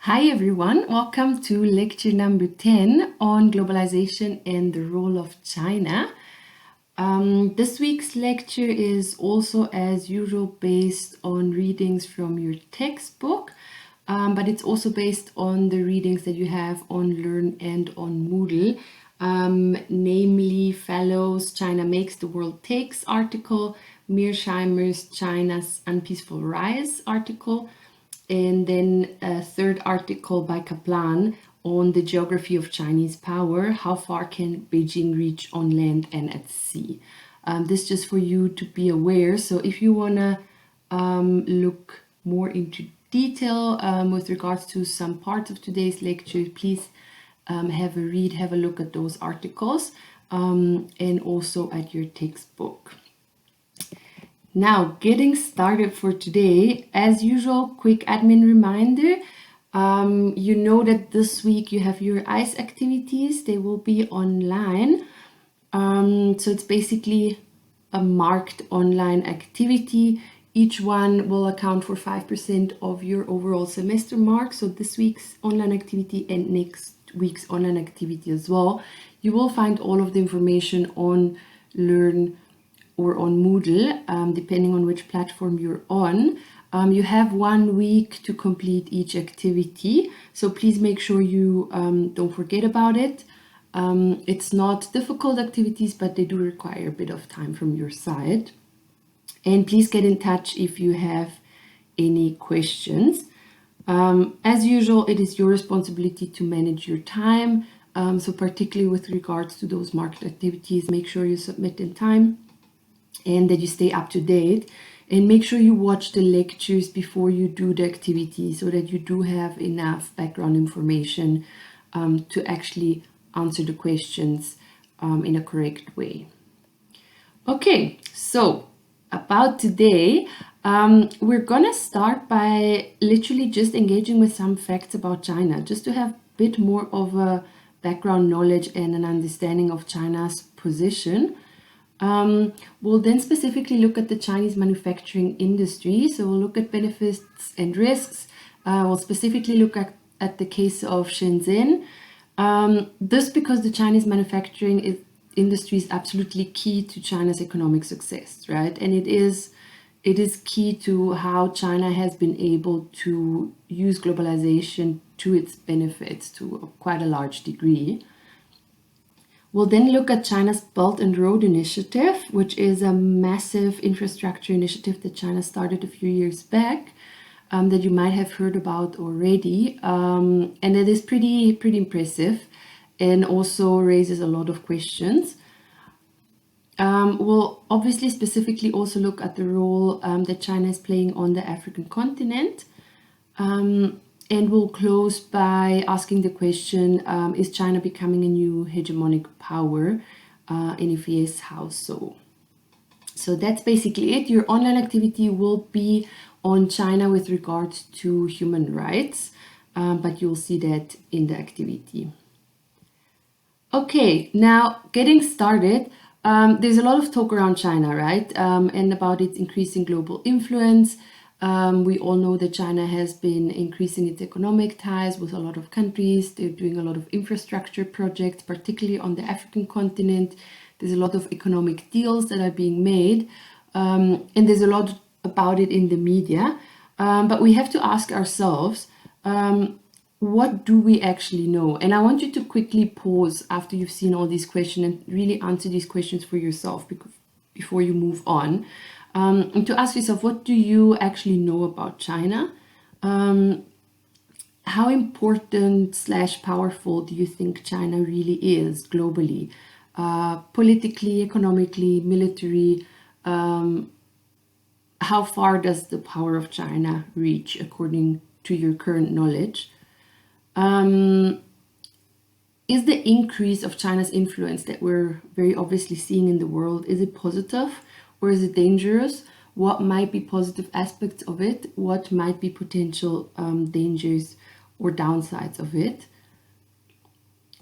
Hi everyone, welcome to lecture number 10 on globalization and the role of China. This week's lecture is also, as usual, based on readings from your textbook, but it's also based on the readings that you have on Learn and on Moodle, namely Fallow's China Makes the World Takes article, Mearsheimer's China's Unpeaceful Rise article, and then a third article by Kaplan on the geography of Chinese power. How far can Beijing reach on land and at sea? This just for you to be aware. So if you want to look more into detail with regards to some parts of today's lecture, please have a read, have a look at those articles and also at your textbook. Now, getting started for today, as usual, quick admin reminder. You know that this week you have your ICE activities. They will be online. So it's basically a marked online activity. Each one will account for 5% of your overall semester mark. So this week's online activity and next week's online activity as well. You will find all of the information on Learn or on Moodle, depending on which platform you're on. You have 1 week to complete each activity, so please make sure you don't forget about it. It's not difficult activities, but they do require a bit of time from your side. And please get in touch if you have any questions. As usual, it is your responsibility to manage your time. So particularly with regards to those marked activities, make sure you submit in time and that you stay up to date, and make sure you watch the lectures before you do the activity so that you do have enough background information to actually answer the questions in a correct way. Okay, so about today, we're gonna start by literally just engaging with some facts about China, just to have a bit more of a background knowledge and an understanding of China's position. We'll then specifically look at the Chinese manufacturing industry. So we'll look at benefits and risks. We'll specifically look at the case of Shenzhen. This because the Chinese manufacturing industry is absolutely key to China's economic success, right? And it is key to how China has been able to use globalization to its benefits to quite a large degree. We'll then look at China's Belt and Road Initiative, which is a massive infrastructure initiative that China started a few years back, that you might have heard about already. And it is pretty impressive and also raises a lot of questions. We'll obviously specifically also look at the role that China is playing on the African continent. And we'll close by asking the question, is China becoming a new hegemonic power? And if yes, how so? So that's basically it. Your online activity will be on China with regards to human rights, but you'll see that in the activity. Okay, now getting started. There's a lot of talk around China, right? And about its increasing global influence. We all know that China has been increasing its economic ties with a lot of countries. They're doing a lot of infrastructure projects, particularly on the African continent. There's a lot of economic deals that are being made, and there's a lot about it in the media. But we have to ask ourselves, what do we actually know? And I want you to quickly pause after you've seen all these questions and really answer these questions for yourself before you move on. And to ask yourself, what do you actually know about China? How important / powerful do you think China really is globally? Politically, economically, military? How far does the power of China reach according to your current knowledge? Is the increase of China's influence that we're very obviously seeing in the world, is it positive? Or is it dangerous? What might be positive aspects of it? What might be potential dangers or downsides of it?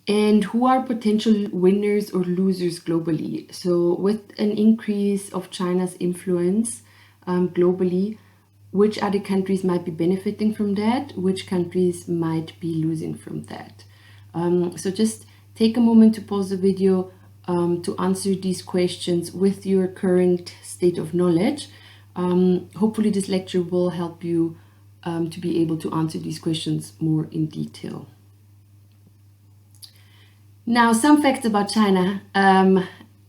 And who are potential winners or losers globally? So with an increase of China's influence globally, which other countries might be benefiting from that, which countries might be losing from that. So just take a moment to pause the video to answer these questions with your current state of knowledge. Hopefully this lecture will help you to be able to answer these questions more in detail. Now, some facts about China.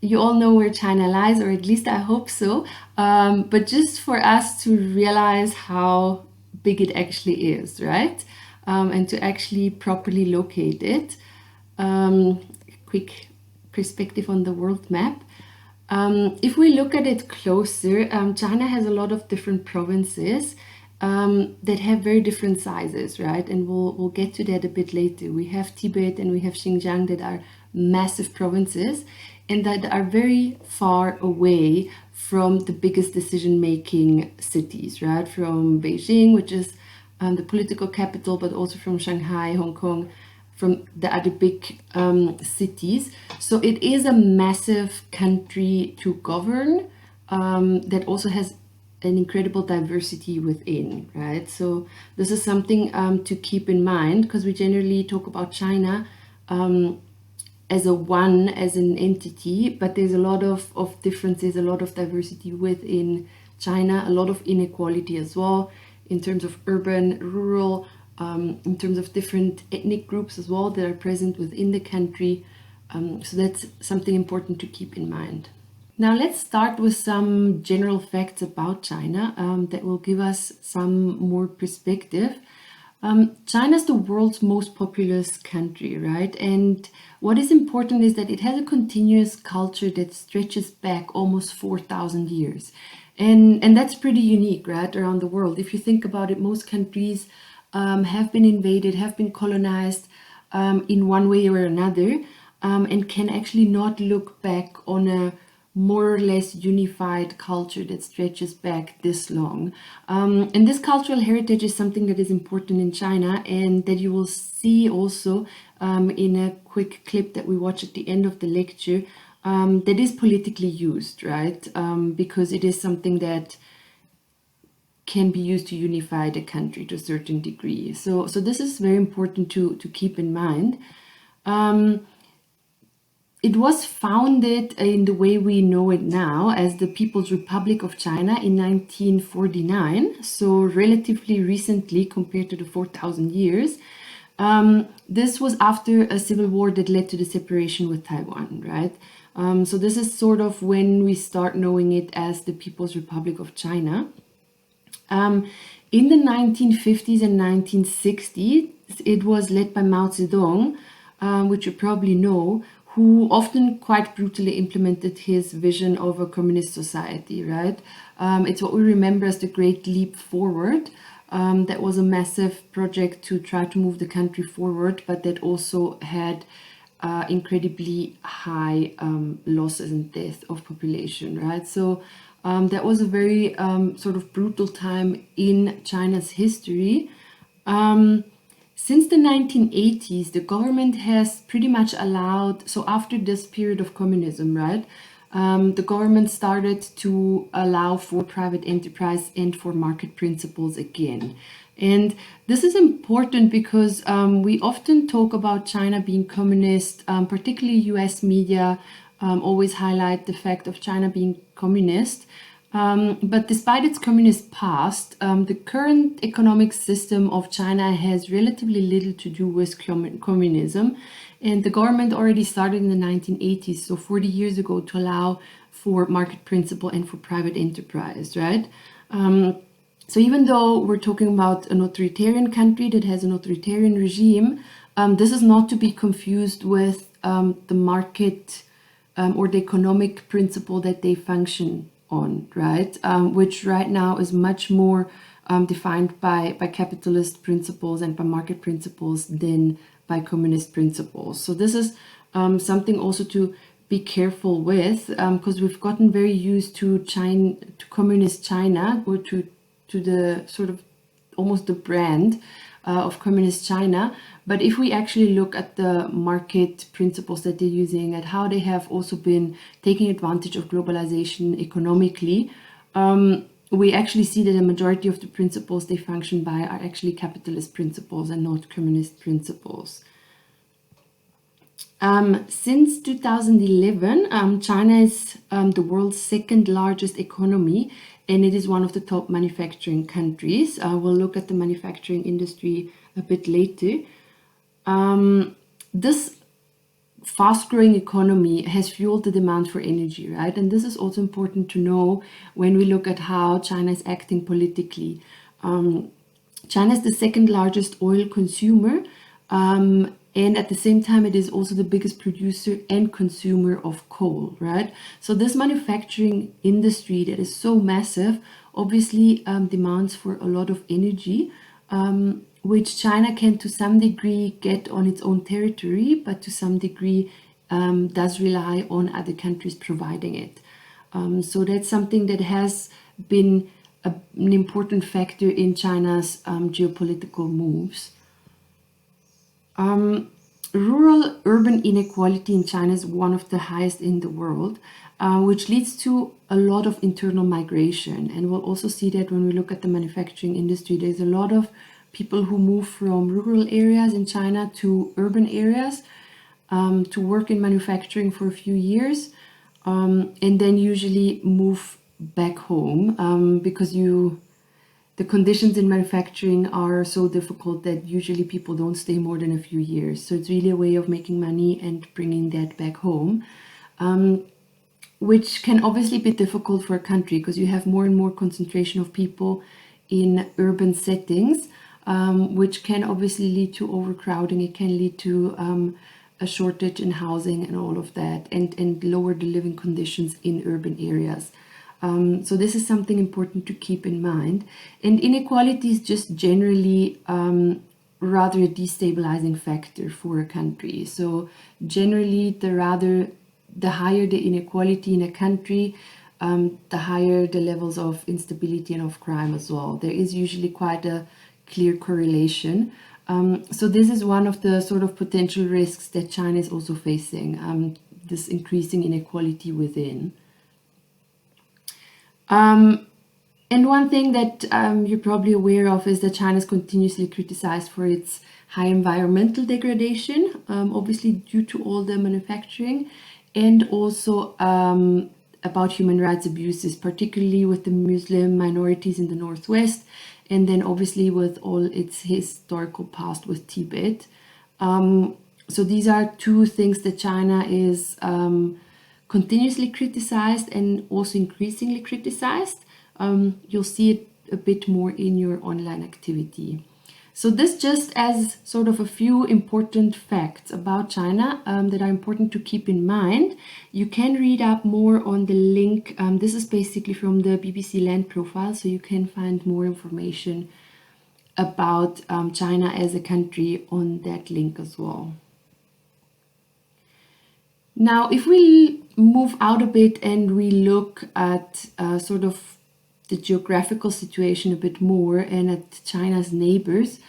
You all know where China lies, or at least I hope so. But just for us to realize how big it actually is, right? And to actually properly locate it. Quick perspective on the world map. If we look at it closer, China has a lot of different provinces that have very different sizes, right? And we'll get to that a bit later. We have Tibet and we have Xinjiang that are massive provinces and that are very far away from the biggest decision-making cities, right? From Beijing, which is the political capital, but also from Shanghai, Hong Kong, from the other big cities. So it is a massive country to govern that also has an incredible diversity within, right? So this is something to keep in mind, because we generally talk about China as an entity, but there's a lot of differences, a lot of diversity within China, a lot of inequality as well in terms of urban, rural, in terms of different ethnic groups as well that are present within the country. So that's something important to keep in mind. Now let's start with some general facts about China that will give us some more perspective. China is the world's most populous country, right? And what is important is that it has a continuous culture that stretches back almost 4,000 years. And that's pretty unique, right, around the world. If you think about it, most countries have been invaded, have been colonized in one way or another, and can actually not look back on a more or less unified culture that stretches back this long. And this cultural heritage is something that is important in China, and that you will see also in a quick clip that we watch at the end of the lecture, that is politically used, right? Because it is something that can be used to unify the country to a certain degree. So this is very important to keep in mind. It was founded in the way we know it now as the People's Republic of China in 1949, so relatively recently compared to the 4,000 years. This was after a civil war that led to the separation with Taiwan, right? So this is sort of when we start knowing it as the People's Republic of China. In the 1950s and 1960s, it was led by Mao Zedong, which you probably know, who often quite brutally implemented his vision of a communist society, right? It's what we remember as the Great Leap Forward. That was a massive project to try to move the country forward, but that also had incredibly high losses and death of population, right? So that was a very sort of brutal time in China's history. Since the 1980s, the government has pretty much allowed, so after this period of communism, right, the government started to allow for private enterprise and for market principles again. And this is important because we often talk about China being communist, particularly US media always highlight the fact of China being communist. But despite its communist past, the current economic system of China has relatively little to do with communism. And the government already started in the 1980s, so 40 years ago, to allow for market principle and for private enterprise, right? So even though we're talking about an authoritarian country that has an authoritarian regime, this is not to be confused with the market or the economic principle that they function on, right? Which right now is much more defined by capitalist principles and by market principles than by communist principles. So this is something also to be careful with, because we've gotten very used to communist China, or to the sort of almost the brand of communist China. But if we actually look at the market principles that they're using, at how they have also been taking advantage of globalization economically, we actually see that a majority of the principles they function by are actually capitalist principles and not communist principles. Since 2011, China is the world's second largest economy, and it is one of the top manufacturing countries. We'll look at the manufacturing industry a bit later. This fast-growing economy has fueled the demand for energy, right? And this is also important to know when we look at how China is acting politically. China is the second largest oil consumer, and at the same time, it is also the biggest producer and consumer of coal, right? So this manufacturing industry that is so massive obviously demands for a lot of energy, which China can to some degree get on its own territory, but to some degree does rely on other countries providing it. So that's something that has been an important factor in China's geopolitical moves. Rural-urban inequality in China is one of the highest in the world, which leads to a lot of internal migration. And we'll also see that when we look at the manufacturing industry. There's a lot of people who move from rural areas in China to urban areas to work in manufacturing for a few years, and then usually move back home because the conditions in manufacturing are so difficult that usually people don't stay more than a few years. So it's really a way of making money and bringing that back home, which can obviously be difficult for a country because you have more and more concentration of people in urban settings, which can obviously lead to overcrowding. It can lead to a shortage in housing and all of that, and lower the living conditions in urban areas. So this is something important to keep in mind. And inequality is just generally rather a destabilizing factor for a country. So generally, the higher the inequality in a country, the higher the levels of instability and of crime as well. There is usually quite a clear correlation. So this is one of the sort of potential risks that China is also facing, this increasing inequality within. And one thing that you're probably aware of is that China is continuously criticized for its high environmental degradation, obviously due to all the manufacturing, and also about human rights abuses, particularly with the Muslim minorities in the Northwest, and then obviously with all its historical past with Tibet. So these are two things that China is continuously criticized and also increasingly criticized. You'll see it a bit more in your online activity. So this just as sort of a few important facts about China that are important to keep in mind. You can read up more on the link. This is basically from the BBC Land Profile, so you can find more information about China as a country on that link as well. Now, if we move out a bit and we look at sort of the geographical situation a bit more and at China's neighbors,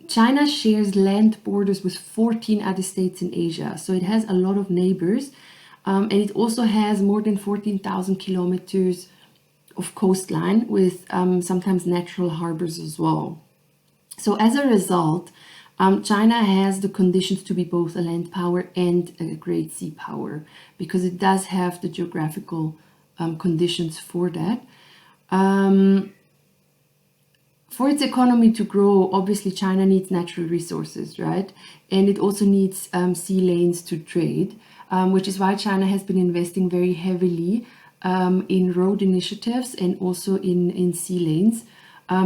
China shares land borders with 14 other states in Asia. So it has a lot of neighbors, and it also has more than 14,000 kilometers of coastline with sometimes natural harbors as well. So as a result, China has the conditions to be both a land power and a great sea power because it does have the geographical conditions for that. For its economy to grow, obviously China needs natural resources, right? And it also needs sea lanes to trade, which is why China has been investing very heavily in road initiatives and also in sea lanes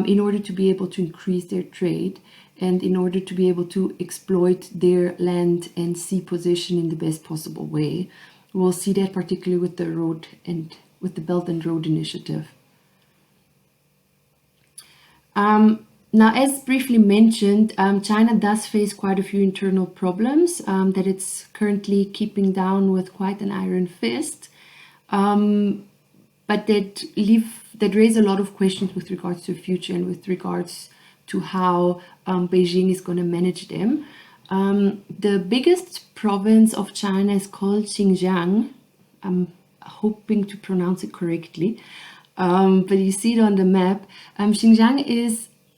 in order to be able to increase their trade and in order to be able to exploit their land and sea position in the best possible way. We'll see that particularly with the road and with the Belt and Road Initiative. Now, as briefly mentioned, China does face quite a few internal problems that it's currently keeping down with quite an iron fist, but that raise a lot of questions with regards to the future and with regards to how Beijing is going to manage them. The biggest province of China is called Xinjiang. I'm hoping to pronounce it correctly. but you see it on the map. Xinjiang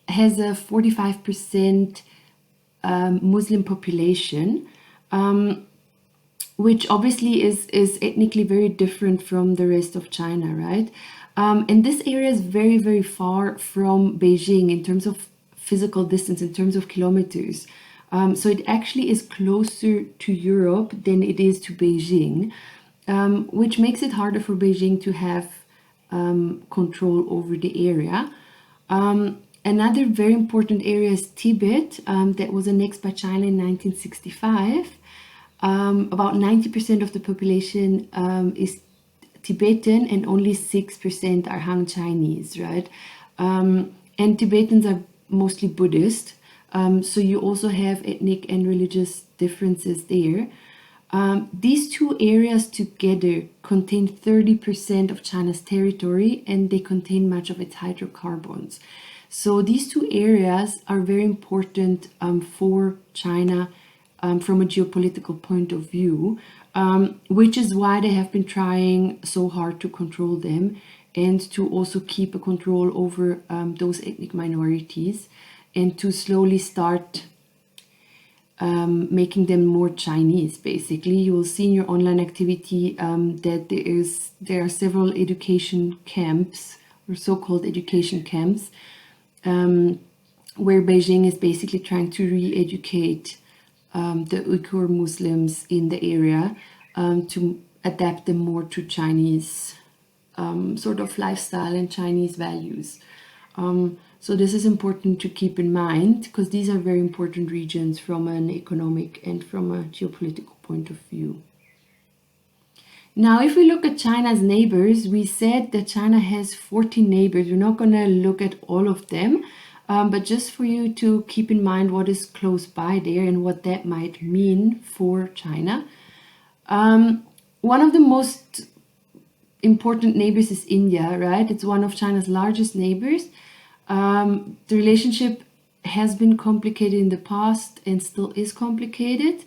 has a 45% Muslim population, which obviously is ethnically very different from the rest of China, right? And this area is very, very far from Beijing in terms of physical distance, in terms of kilometers. So it actually is closer to Europe than it is to Beijing, which makes it harder for Beijing to have control over the area. Another very important area is Tibet, that was annexed by China in 1965. About 90% of the population is Tibetan, and only 6% are Han Chinese, right? And Tibetans are mostly Buddhist, so you also have ethnic and religious differences there. These two areas together contain 30% of China's territory, and they contain much of its hydrocarbons. So these two areas are very important for China from a geopolitical point of view, which is why they have been trying so hard to control them and to also keep a control over those ethnic minorities and to slowly start making them more Chinese. Basically, you will see in your online activity that there are several education camps, or so-called education camps, where Beijing is basically trying to re-educate the Uyghur Muslims in the area to adapt them more to Chinese sort of lifestyle and Chinese values. So this is important to keep in mind, because these are very important regions from an economic and from a geopolitical point of view. Now, if we look at China's neighbors, we said that China has 14 neighbors. We're not going to look at all of them, but just for you to keep in mind what is close by there and what that might mean for China. One of the most important neighbors is India, right? It's one of China's largest neighbors. The relationship has been complicated in the past and still is complicated,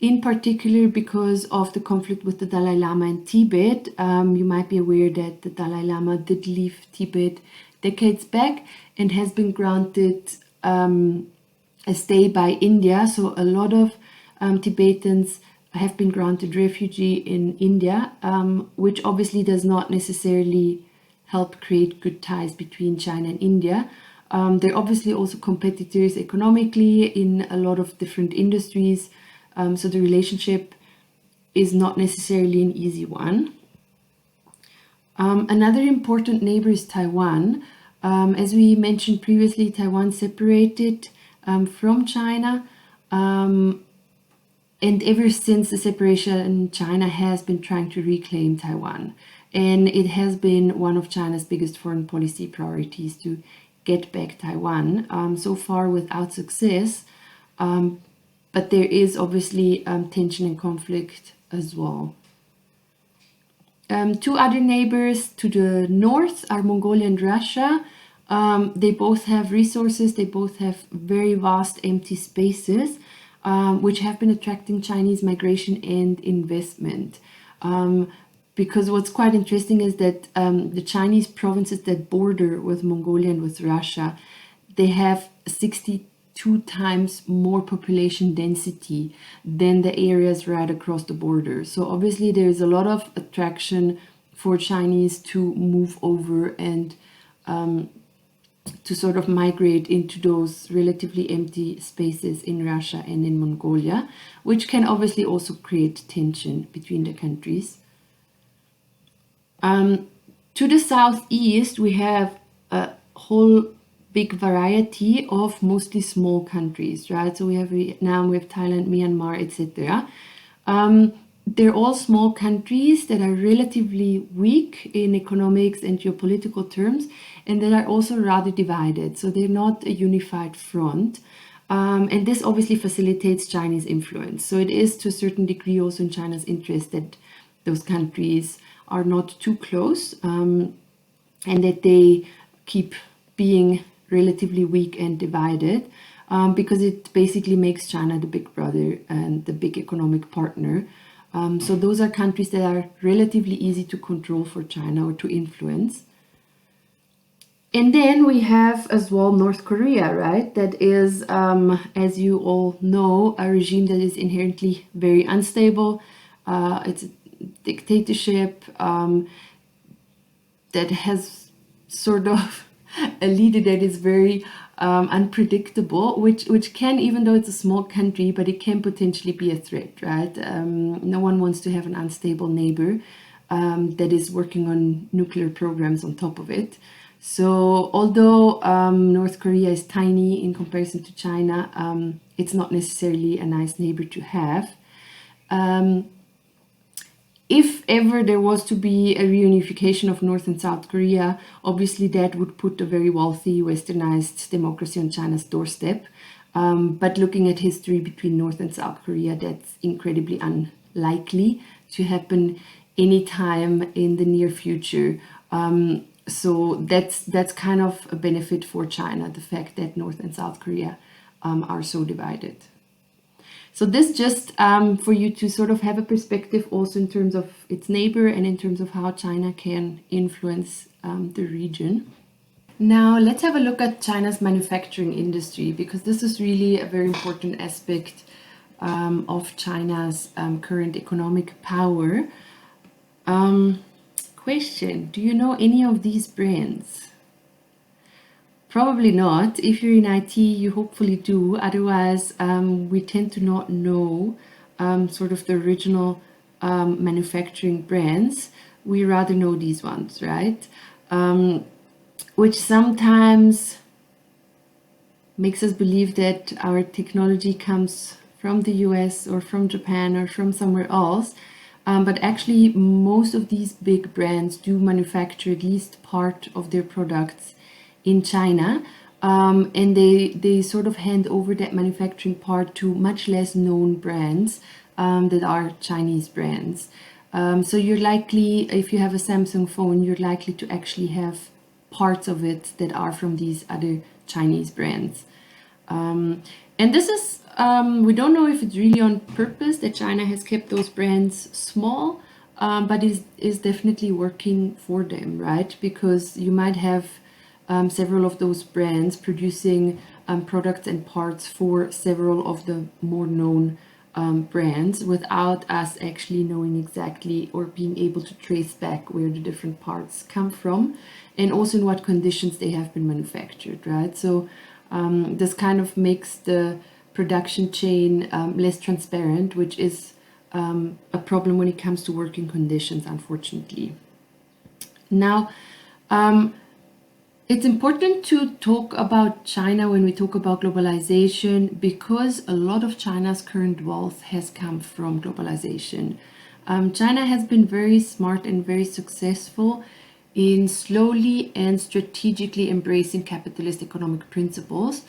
in particular because of the conflict with the Dalai Lama in Tibet. You might be aware that the Dalai Lama did leave Tibet decades back and has been granted a stay by India. So a lot of Tibetans have been granted refugee in India, which obviously does not necessarily help create good ties between China and India. They're obviously also competitors economically in a lot of different industries. So the relationship is not necessarily an easy one. Another important neighbor is Taiwan. As we mentioned previously, Taiwan separated from China. And ever since the separation, China has been trying to reclaim Taiwan. And it has been one of China's biggest foreign policy priorities to get back Taiwan, so far without success. But there is obviously tension and conflict as well. Two other neighbors to the north are Mongolia and Russia. They both have resources, they both have very vast empty spaces, which have been attracting Chinese migration and investment. Because what's quite interesting is that the Chinese provinces that border with Mongolia and with Russia, they have 62 times more population density than the areas right across the border. So obviously there is a lot of attraction for Chinese to move over and to sort of migrate into those relatively empty spaces in Russia and in Mongolia, which can obviously also create tension between the countries. To the southeast, we have a whole big variety of mostly small countries, right? So we have Vietnam, we have Thailand, Myanmar, etc. They're all small countries that are relatively weak in economics and geopolitical terms, and that are also rather divided. So they're not a unified front. And this obviously facilitates Chinese influence. So it is to a certain degree also in China's interest that those countries are not too close, and that they keep being relatively weak and divided, because it basically makes China the big brother and the big economic partner. So those are countries that are relatively easy to control for China or to influence. And then we have as well North Korea, right? That is, as you all know, a regime that is inherently very unstable. It's a dictatorship that has sort of a leader that is very unpredictable, which can, even though it's a small country, but it can potentially be a threat, right? No one wants to have an unstable neighbor that is working on nuclear programs on top of it. So although North Korea is tiny in comparison to China, it's not necessarily a nice neighbor to have. If ever there was to be a reunification of North and South Korea, obviously that would put a very wealthy, westernized democracy on China's doorstep. But looking at history between North and South Korea, that's incredibly unlikely to happen anytime in the near future. So that's kind of a benefit for China, the fact that North and South Korea are so divided. So this just for you to sort of have a perspective also in terms of its neighbor and in terms of how China can influence the region. Now let's have a look at China's manufacturing industry, because this is really a very important aspect of China's current economic power. Question, do you know any of these brands? Probably not. If you're in IT, you hopefully do. Otherwise, we tend to not know sort of the original manufacturing brands. We rather know these ones, right? Which sometimes makes us believe that our technology comes from the US or from Japan or from somewhere else. But actually, most of these big brands do manufacture at least part of their products in China, and they sort of hand over that manufacturing part to much less known brands that are Chinese brands. So you're likely, if you have a Samsung phone, you're likely to actually have parts of it that are from these other Chinese brands. And this is, we don't know if it's really on purpose that China has kept those brands small, but is definitely working for them, right? Because you might have several of those brands producing products and parts for several of the more known brands without us actually knowing exactly or being able to trace back where the different parts come from and also in what conditions they have been manufactured, right? So this kind of makes the production chain less transparent, which is a problem when it comes to working conditions, unfortunately. Now, it's important to talk about China when we talk about globalization, because a lot of China's current wealth has come from globalization. China has been very smart and very successful in slowly and strategically embracing capitalist economic principles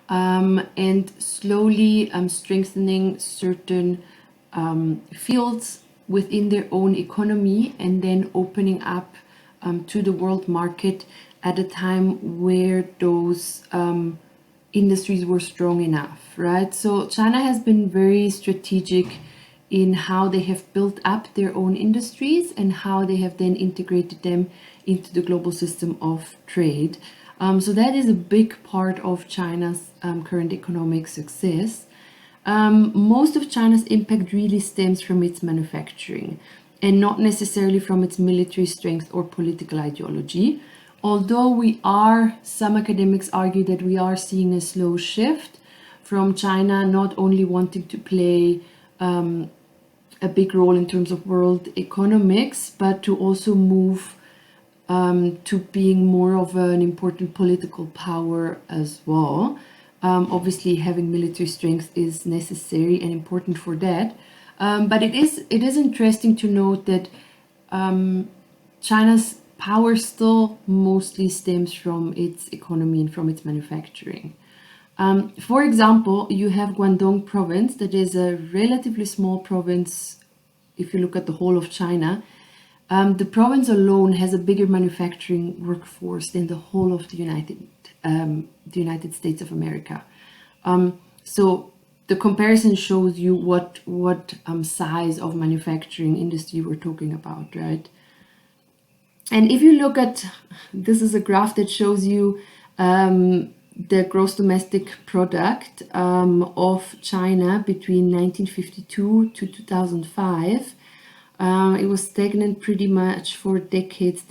and slowly strengthening certain fields within their own economy and then opening up to the world market at a time where those industries were strong enough, right? So China has been very strategic in how they have built up their own industries and how they have then integrated them into the global system of trade. So that is a big part of China's current economic success. Most of China's impact really stems from its manufacturing and not necessarily from its military strength or political ideology. Although some academics argue that we are seeing a slow shift from China not only wanting to play a big role in terms of world economics, but to also move to being more of an important political power as well. Obviously, having military strength is necessary and important for that. But it is interesting to note that China's power still mostly stems from its economy and from its manufacturing. For example, you have Guangdong province, that is a relatively small province if you look at the whole of China. The province alone has a bigger manufacturing workforce than the whole of the United States of America. So the comparison shows you what size of manufacturing industry we're talking about, right? And if you look at, this is a graph that shows you the gross domestic product of China between 1952 to 2005. It was stagnant pretty much for decades.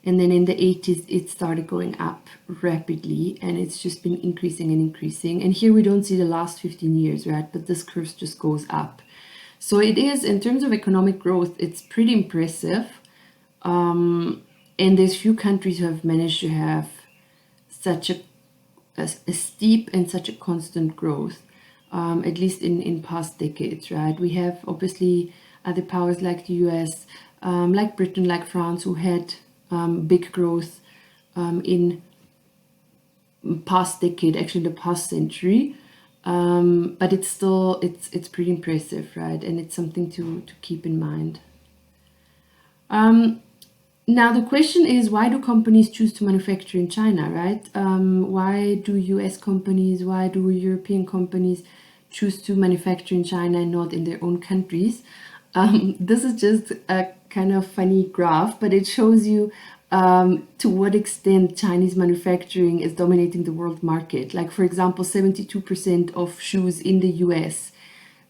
And then in the 80s, it started going up rapidly, and it's just been increasing and increasing. And here we don't see the last 15 years, right? But this curve just goes up. So it is, in terms of economic growth, it's pretty impressive. And there's few countries who have managed to have such a steep and such a constant growth, at least in past decades, right? We have obviously other powers like the US, like Britain, like France, who had big growth in past decade, actually the past century. But it's still, it's pretty impressive, right? And it's something to keep in mind. Now the question is, why do companies choose to manufacture in China, right? Why do US companies, why do European companies choose to manufacture in China and not in their own countries? This is just a kind of funny graph, but it shows you to what extent Chinese manufacturing is dominating the world market. Like, for example, 72% of shoes in the US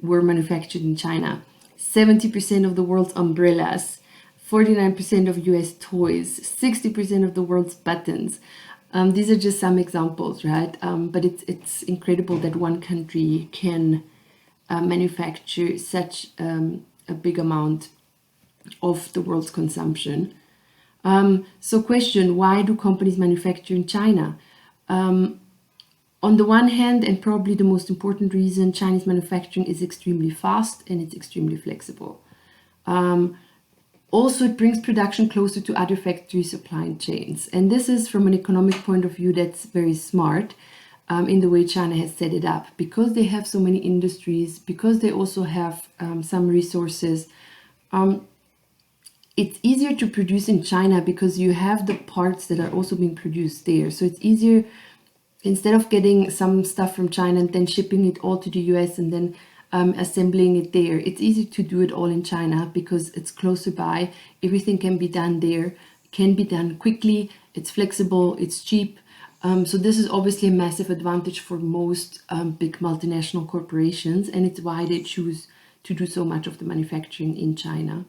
were manufactured in China. 70% of the world's umbrellas, 49% of US toys, 60% of the world's buttons. These are just some examples, right? But it's incredible that one country can manufacture such a big amount of the world's consumption. So question, why do companies manufacture in China? On the one hand, and probably the most important reason, Chinese manufacturing is extremely fast and it's extremely flexible. Also, it brings production closer to other factory supply chains. And this is, from an economic point of view, that's very smart in the way China has set it up. Because they have so many industries, because they also have some resources, it's easier to produce in China because you have the parts that are also being produced there. So it's easier, instead of getting some stuff from China and then shipping it all to the US and then assembling it there. It's easy to do it all in China because it's closer by. Everything can be done there, can be done quickly, it's flexible, it's cheap. So this is obviously a massive advantage for most big multinational corporations, and it's why they choose to do so much of the manufacturing in China.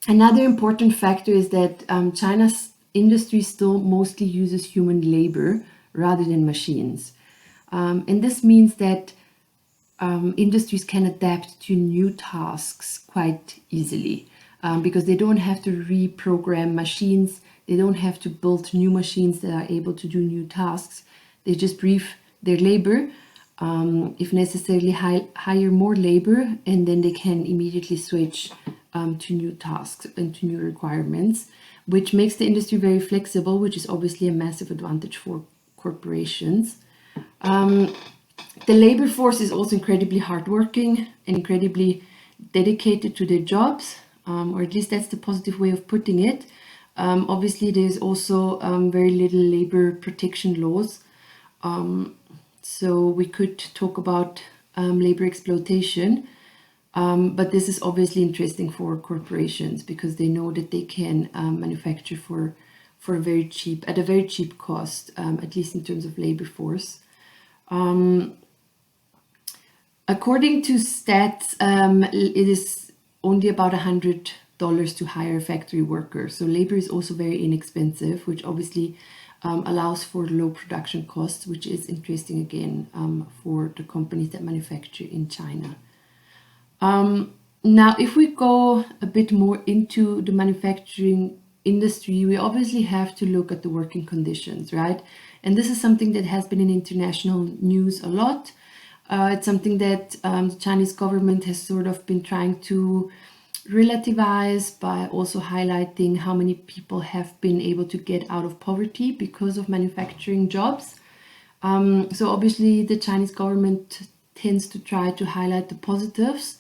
Another important factor is that China's industry still mostly uses human labor rather than machines. And this means that industries can adapt to new tasks quite easily because they don't have to reprogram machines. They don't have to build new machines that are able to do new tasks. They just brief their labor, if necessarily hire more labor, and then they can immediately switch to new tasks and to new requirements, which makes the industry very flexible, which is obviously a massive advantage for corporations. The labor force is also incredibly hardworking and incredibly dedicated to their jobs, or at least that's the positive way of putting it. Obviously, there's also very little labor protection laws. So we could talk about labor exploitation, but this is obviously interesting for corporations because they know that they can manufacture for a very cheap, at a very cheap cost, at least in terms of labor force. According to stats, it is only about $100 to hire a factory worker. So labor is also very inexpensive, which obviously allows for low production costs, which is interesting again for the companies that manufacture in China. Now, if we go a bit more into the manufacturing industry, we obviously have to look at the working conditions, right? And this is something that has been in international news a lot. It's something that the Chinese government has sort of been trying to relativize by also highlighting how many people have been able to get out of poverty because of manufacturing jobs. So obviously the Chinese government tends to try to highlight the positives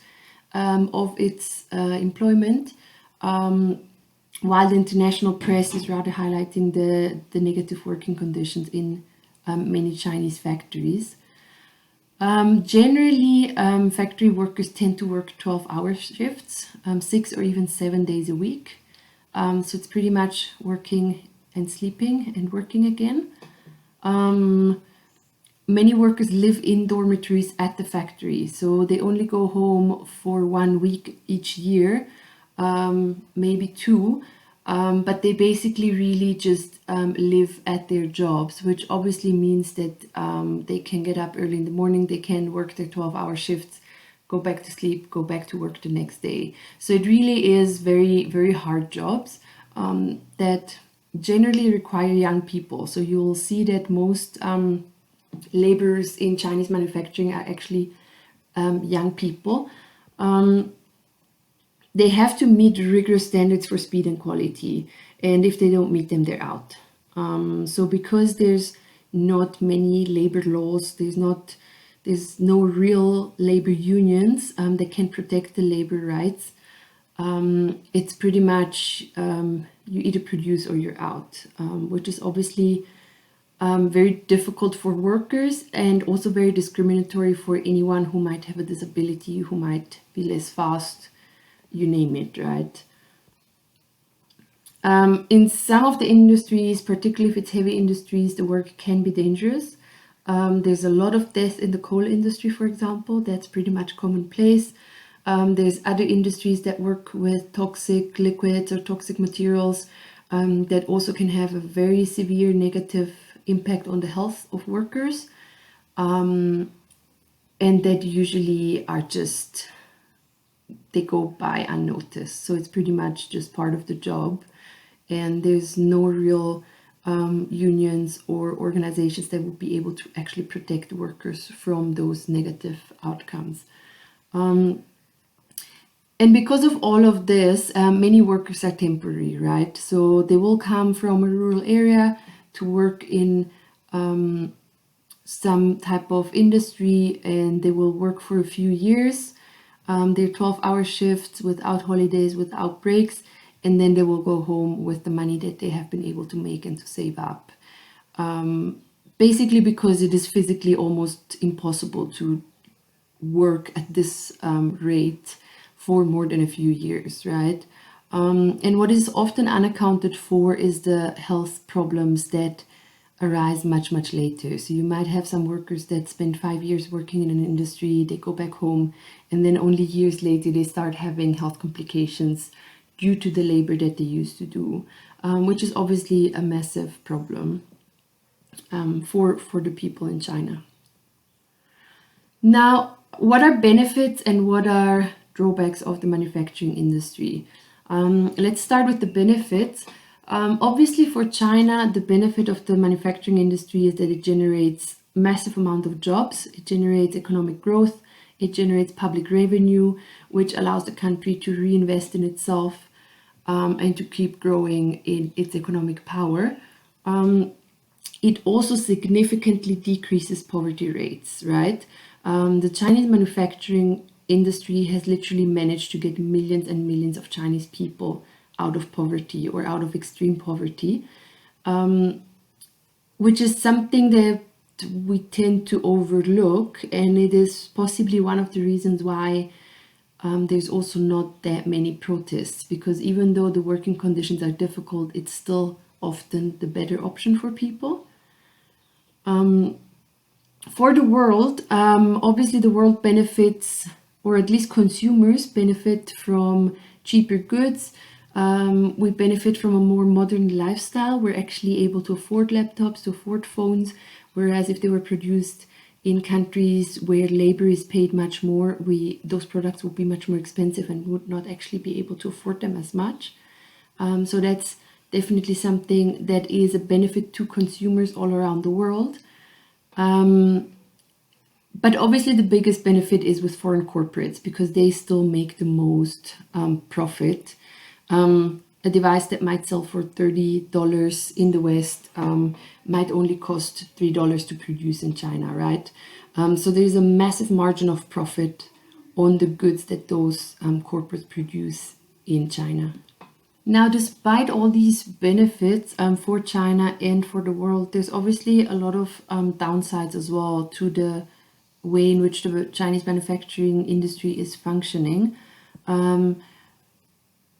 of its employment, while the international press is rather highlighting the negative working conditions in many Chinese factories. Generally, factory workers tend to work 12-hour shifts, 6 or even 7 days a week. So it's pretty much working and sleeping and working again. Many workers live in dormitories at the factory, so they only go home for 1 week each year, maybe two, but they basically really just live at their jobs, which obviously means that they can get up early in the morning, they can work their 12-hour shifts, go back to sleep, go back to work the next day. So it really is very, very hard jobs that generally require young people. So you'll see that most laborers in Chinese manufacturing are actually young people. They have to meet rigorous standards for speed and quality, and if they don't meet them, they're out. So because there's not many labor laws, there's no real labor unions that can protect the labor rights. It's pretty much you either produce or you're out, which is obviously very difficult for workers and also very discriminatory for anyone who might have a disability, who might be less fast, you name it, right? In some of the industries, particularly if it's heavy industries, the work can be dangerous. There's a lot of death in the coal industry, for example. That's pretty much commonplace. There's other industries that work with toxic liquids or toxic materials that also can have a very severe negative impact on the health of workers. And that usually are just, they go by unnoticed. So it's pretty much just part of the job. And there's no real unions or organizations that would be able to actually protect workers from those negative outcomes. And because of all of this, many workers are temporary, right? So they will come from a rural area to work in some type of industry, and they will work for a few years. They're 12-hour shifts without holidays, without breaks, and then they will go home with the money that they have been able to make and to save up. Basically because it is physically almost impossible to work at this rate for more than a few years, right? And what is often unaccounted for is the health problems that arise much, much later. So you might have some workers that spend 5 years working in an industry, they go back home, and then only years later they start having health complications due to the labor that they used to do, which is obviously a massive problem for the people in China. Now, what are benefits and what are drawbacks of the manufacturing industry? Let's start with the benefits. Obviously for China, the benefit of the manufacturing industry is that it generates massive amount of jobs, it generates economic growth, it generates public revenue, which allows the country to reinvest in itself and to keep growing in its economic power. It also significantly decreases poverty rates, right? The Chinese manufacturing industry has literally managed to get millions and millions of Chinese people out of poverty or out of extreme poverty, which is something that we tend to overlook, and it is possibly one of the reasons why there's also not that many protests, because even though the working conditions are difficult, it's still often the better option for people. For the world, obviously the world benefits, or at least consumers benefit from cheaper goods. We benefit from a more modern lifestyle. We're actually able to afford laptops, to afford phones, whereas if they were produced in countries where labor is paid much more, those products would be much more expensive and would not actually be able to afford them as much. So that's definitely something that is a benefit to consumers all around the world. But obviously the biggest benefit is with foreign corporates, because they still make the most profit. A device that might sell for $30 in the West might only cost $3 to produce in China, right? So there's a massive margin of profit on the goods that those corporates produce in China. Now, despite all these benefits for China and for the world, there's obviously a lot of downsides as well to the way in which the Chinese manufacturing industry is functioning.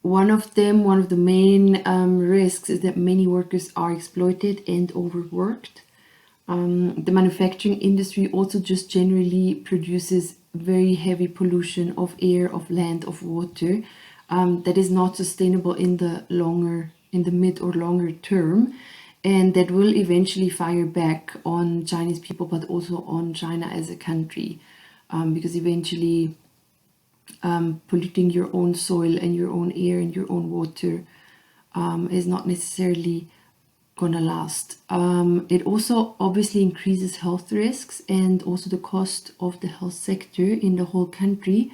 One of the main risks is that many workers are exploited and overworked. The manufacturing industry also just generally produces very heavy pollution of air, of land, of water, that is not sustainable in the mid or longer term, and that will eventually fire back on Chinese people, but also on China as a country, because eventually polluting your own soil and your own air and your own water is not necessarily gonna last. It also obviously increases health risks and also the cost of the health sector in the whole country.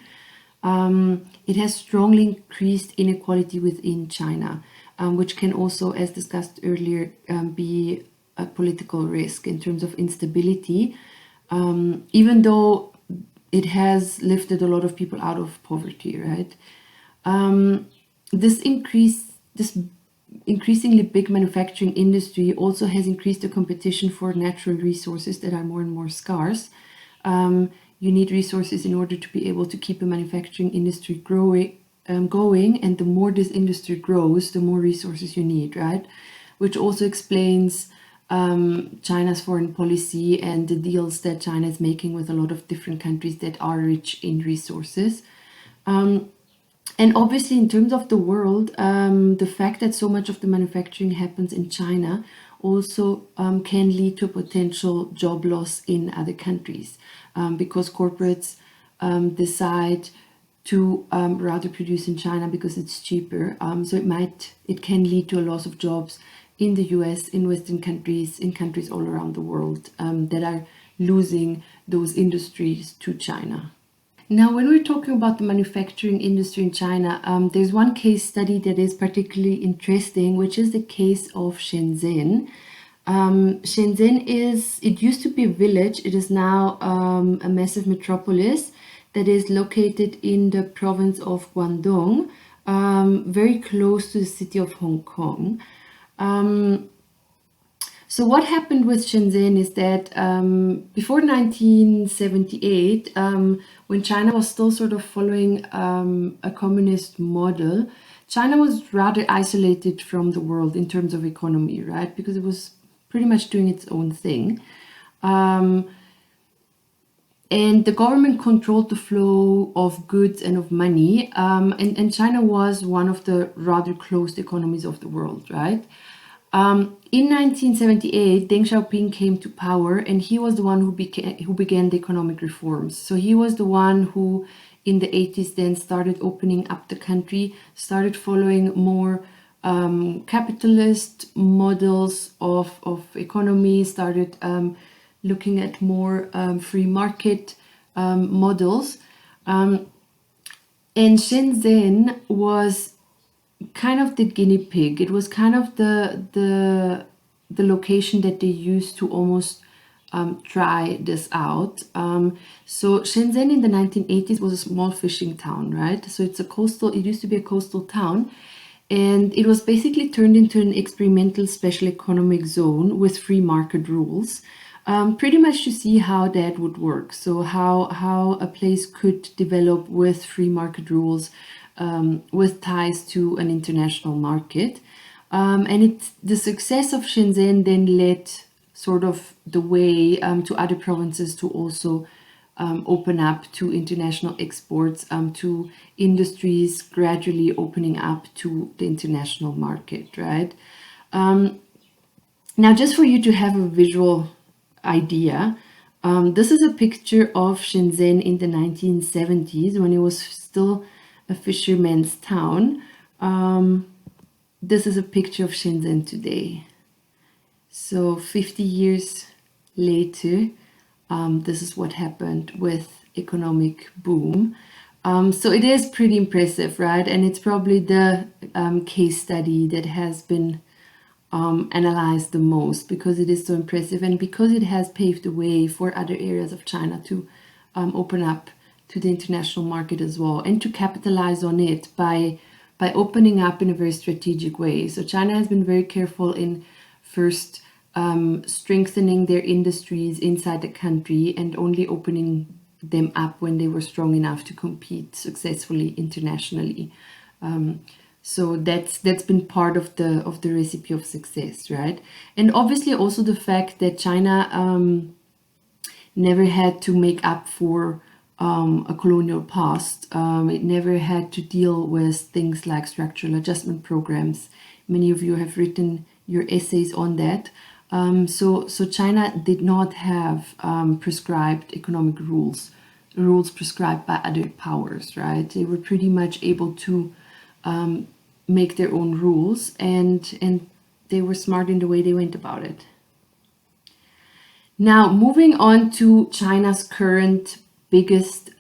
It has strongly increased inequality within China, which can also, as discussed earlier, be a political risk in terms of instability, even though it has lifted a lot of people out of poverty, right? This increasingly big manufacturing industry also has increased the competition for natural resources that are more and more scarce. You need resources in order to be able to keep a manufacturing industry going, and the more this industry grows, the more resources you need, right? Which also explains China's foreign policy and the deals that China is making with a lot of different countries that are rich in resources. And obviously, in terms of the world, the fact that so much of the manufacturing happens in China also can lead to a potential job loss in other countries, because corporates decide to rather produce in China because it's cheaper. So it can lead to a loss of jobs in the US, in Western countries, in countries all around the world that are losing those industries to China. Now, when we're talking about the manufacturing industry in China, there's one case study that is particularly interesting, which is the case of Shenzhen. Shenzhen it used to be a village. It is now a massive metropolis that is located in the province of Guangdong, very close to the city of Hong Kong. So what happened with Shenzhen is that before 1978, when China was still sort of following a communist model, China was rather isolated from the world in terms of economy, right? Because it was pretty much doing its own thing. And the government controlled the flow of goods and of money. And China was one of the rather closed economies of the world, right? In 1978, Deng Xiaoping came to power, and he was the one who began the economic reforms. So he was the one who, in the 80s, then started opening up the country, started following more capitalist models of economy, started looking at more free market models. And Shenzhen was kind of the guinea pig. It was kind of the location that they used to almost try this out. So Shenzhen in the 1980s was a small fishing town, right? So it used to be a coastal town, and it was basically turned into an experimental special economic zone with free market rules. Pretty much to see how that would work. So how a place could develop with free market rules, with ties to an international market. And the success of Shenzhen then led sort of the way to other provinces to also open up to international exports, to industries gradually opening up to the international market, right? Now, just for you to have a visual idea, this is a picture of Shenzhen in the 1970s when it was still a fisherman's town. This is a picture of Shenzhen today. So 50 years later, this is what happened with economic boom. So it is pretty impressive, right? And it's probably the case study that has been analyzed the most because it is so impressive and because it has paved the way for other areas of China to open up to the international market as well, and to capitalize on it by opening up in a very strategic way. So China has been very careful in first strengthening their industries inside the country and only opening them up when they were strong enough to compete successfully internationally. So that's been part of the recipe of success, right? And obviously also the fact that China never had to make up for a colonial past. It never had to deal with things like structural adjustment programs. Many of you have written your essays on that. So China did not have prescribed economic rules prescribed by other powers, right? They were pretty much able to make their own rules, and they were smart in the way they went about it. Now, moving on to China's current biggest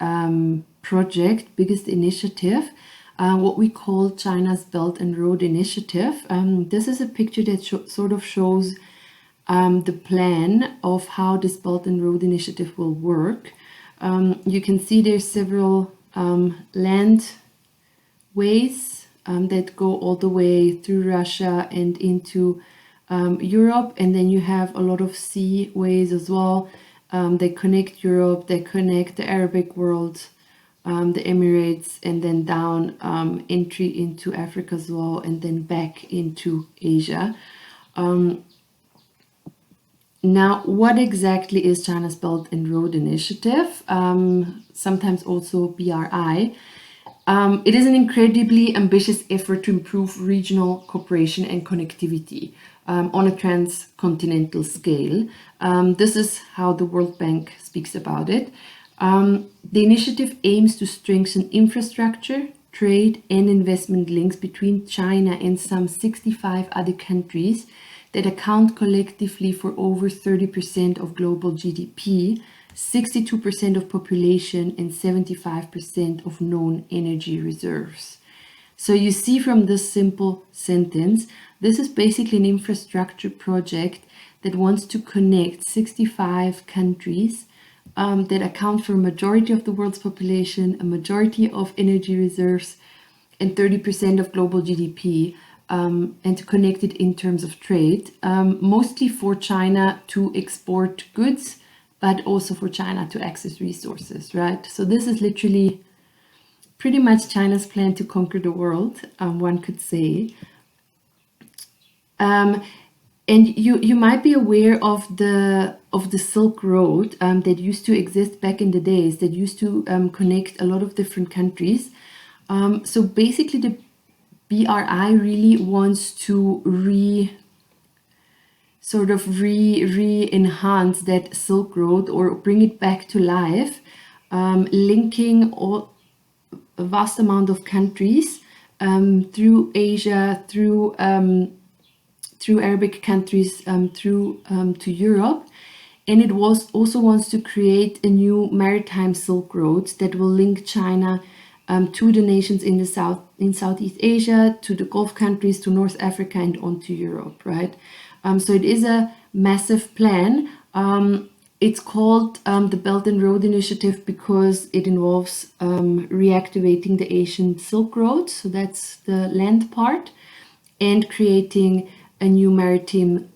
project, biggest initiative, what we call China's Belt and Road Initiative. This is a picture that sort of shows the plan of how this Belt and Road Initiative will work. You can see there's several land ways that go all the way through Russia and into Europe, and then you have a lot of sea ways as well. They connect Europe, they connect the Arabic world, the Emirates, and then down entry into Africa as well, and then back into Asia. Now, what exactly is China's Belt and Road Initiative? Sometimes also BRI. It is an incredibly ambitious effort to improve regional cooperation and connectivity on a transcontinental scale. This is how the World Bank speaks about it. The initiative aims to strengthen infrastructure, trade, and investment links between China and some 65 other countries that account collectively for over 30% of global GDP, 62% of population, and 75% of known energy reserves. So you see from this simple sentence, this is basically an infrastructure project that wants to connect 65 countries that account for a majority of the world's population, a majority of energy reserves, and 30% of global GDP, and to connect it in terms of trade, mostly for China to export goods, but also for China to access resources, right? So this is literally pretty much China's plan to conquer the world, one could say. And you might be aware of the Silk Road that used to exist back in the days, that used to connect a lot of different countries. So basically the BRI really wants to re-enhance that Silk Road, or bring it back to life, linking a vast amount of countries through Asia, through Arabic countries, to Europe. And it also wants to create a new maritime Silk Road that will link China to the nations in Southeast Asia, to the Gulf countries, to North Africa, and on to Europe, right? So it is a massive plan. It's called the Belt and Road Initiative because it involves reactivating the Asian Silk Road, so that's the land part, and creating a new maritime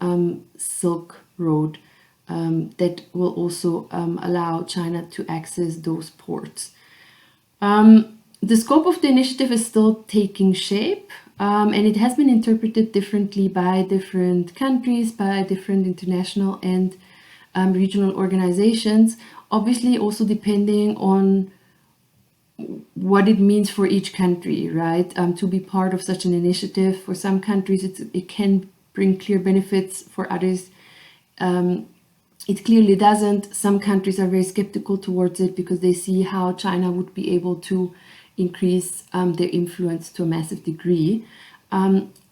Silk Road that will also allow China to access those ports. The scope of the initiative is still taking shape, and it has been interpreted differently by different countries, by different international and regional organizations, obviously also depending on what it means for each country, right? To be part of such an initiative. For some countries, it can bring clear benefits. For others, it clearly doesn't. Some countries are very skeptical towards it because they see how China would be able to increase their influence to a massive degree.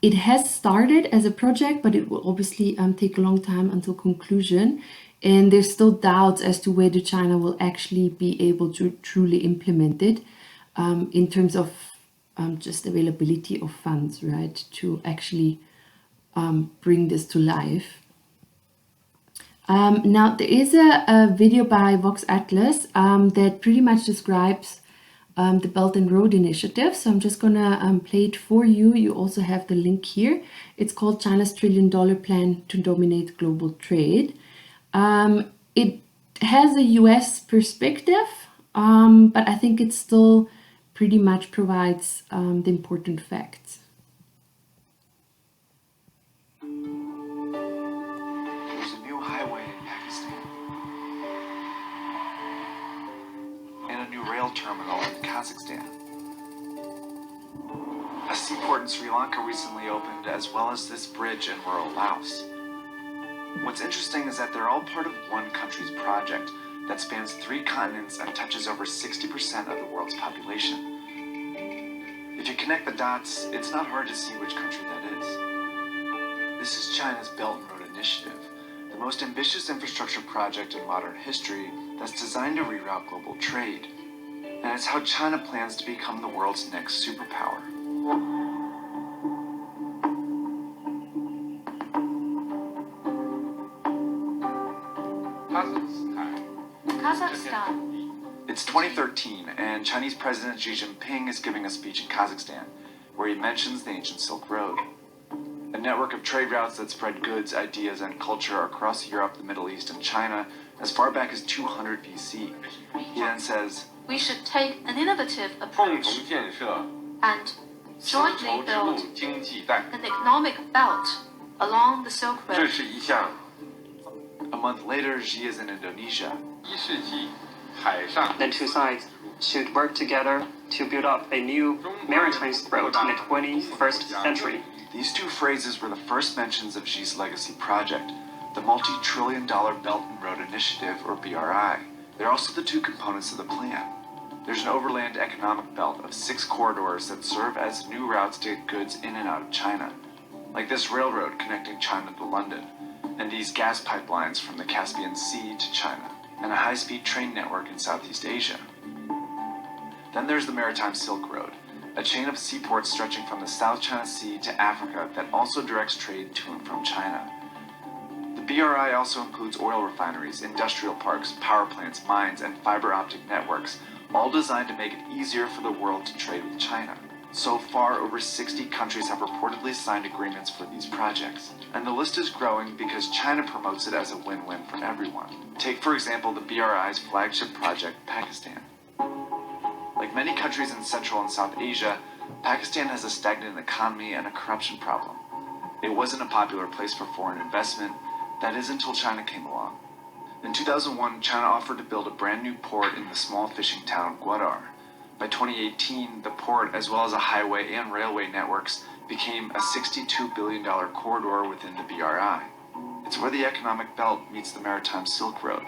It has started as a project, but it will obviously take a long time until conclusion. And there's still doubts as to whether China will actually be able to truly implement it in terms of just availability of funds, right, to actually bring this to life. Now, there is a video by Vox Atlas that pretty much describes the Belt and Road Initiative. So I'm just gonna play it for you. You also have the link here. It's called China's $1 trillion Plan to Dominate Global Trade. It has a US perspective, but I think it still pretty much provides the important facts. rail terminal in Kazakhstan. A seaport in Sri Lanka recently opened, as well as this bridge in rural Laos. What's interesting is that they're all part of one country's project that spans 3 continents and touches over 60% of the world's population. If you connect the dots, it's not hard to see which country that is. This is China's Belt and Road Initiative, the most ambitious infrastructure project in modern history that's designed to reroute global trade. And it's how China plans to become the world's next superpower. Kazakhstan. It's 2013, and Chinese President Xi Jinping is giving a speech in Kazakhstan, where he mentions the ancient Silk Road, a network of trade routes that spread goods, ideas, and culture across Europe, the Middle East, and China as far back as 200 BC. He then says, "We should take an innovative approach and jointly build an economic belt along the Silk Road." A month later, Xi is in Indonesia. The two sides should work together to build up a new maritime road in the 21st century. These two phrases were the first mentions of Xi's legacy project, the multi-trillion-dollar Belt and Road Initiative, or BRI. They're also the two components of the plan. There's an overland economic belt of 6 corridors that serve as new routes to get goods in and out of China, like this railroad connecting China to London, and these gas pipelines from the Caspian Sea to China, and a high-speed train network in Southeast Asia. Then there's the Maritime Silk Road, a chain of seaports stretching from the South China Sea to Africa that also directs trade to and from China. The BRI also includes oil refineries, industrial parks, power plants, mines, and fiber optic networks, all designed to make it easier for the world to trade with China. So far, over 60 countries have reportedly signed agreements for these projects. And the list is growing because China promotes it as a win-win for everyone. Take, for example, the BRI's flagship project, Pakistan. Like many countries in Central and South Asia, Pakistan has a stagnant economy and a corruption problem. It wasn't a popular place for foreign investment, that is until China came along. In 2001, China offered to build a brand new port in the small fishing town of Gwadar. By 2018, the port, as well as a highway and railway networks, became a $62 billion corridor within the BRI. It's where the economic belt meets the Maritime Silk Road,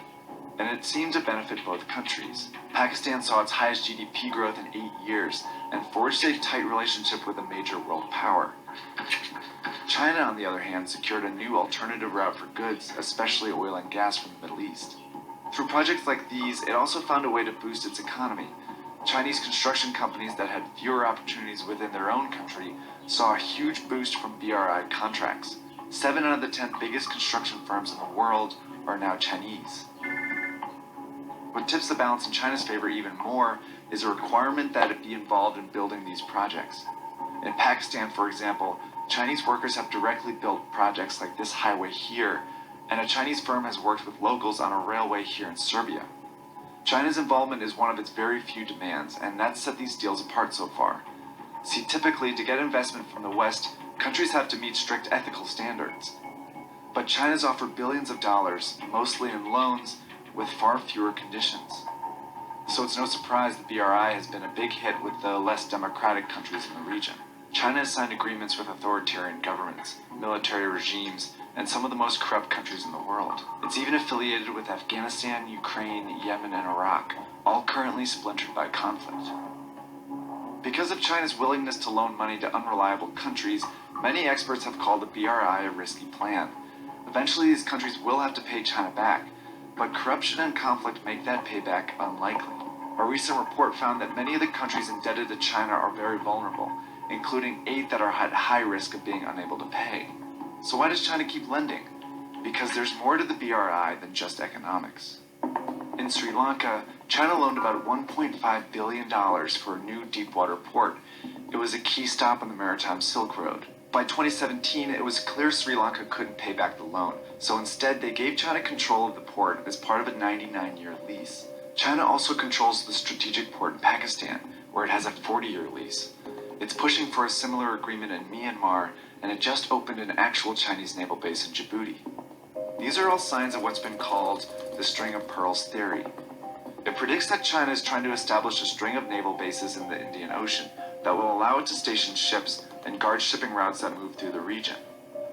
and it seemed to benefit both countries. Pakistan saw its highest GDP growth in 8 years and forged a tight relationship with a major world power. China, on the other hand, secured a new alternative route for goods, especially oil and gas from the Middle East. Through projects like these, it also found a way to boost its economy. Chinese construction companies that had fewer opportunities within their own country saw a huge boost from BRI contracts. 7 out of the 10 biggest construction firms in the world are now Chinese. What tips the balance in China's favor even more is a requirement that it be involved in building these projects. In Pakistan, for example, Chinese workers have directly built projects like this highway here, and a Chinese firm has worked with locals on a railway here in Serbia. China's involvement is one of its very few demands, and that's set these deals apart so far. See, typically, to get investment from the West, countries have to meet strict ethical standards. But China's offered billions of dollars, mostly in loans, with far fewer conditions. So it's no surprise the BRI has been a big hit with the less democratic countries in the region. China has signed agreements with authoritarian governments, military regimes, and some of the most corrupt countries in the world. It's even affiliated with Afghanistan, Ukraine, Yemen, and Iraq, all currently splintered by conflict. Because of China's willingness to loan money to unreliable countries, many experts have called the BRI a risky plan. Eventually, these countries will have to pay China back, but corruption and conflict make that payback unlikely. A recent report found that many of the countries indebted to China are very vulnerable, including 8 that are at high risk of being unable to pay. So why does China keep lending? Because there's more to the BRI than just economics. In Sri Lanka, China loaned about $1.5 billion for a new deepwater port. It was a key stop on the Maritime Silk Road. By 2017, it was clear Sri Lanka couldn't pay back the loan, so instead they gave China control of the port as part of a 99-year lease. China also controls the strategic port in Pakistan, where it has a 40-year lease. It's pushing for a similar agreement in Myanmar, and it just opened an actual Chinese naval base in Djibouti. These are all signs of what's been called the string of pearls theory. It predicts that China is trying to establish a string of naval bases in the Indian Ocean that will allow it to station ships and guard shipping routes that move through the region.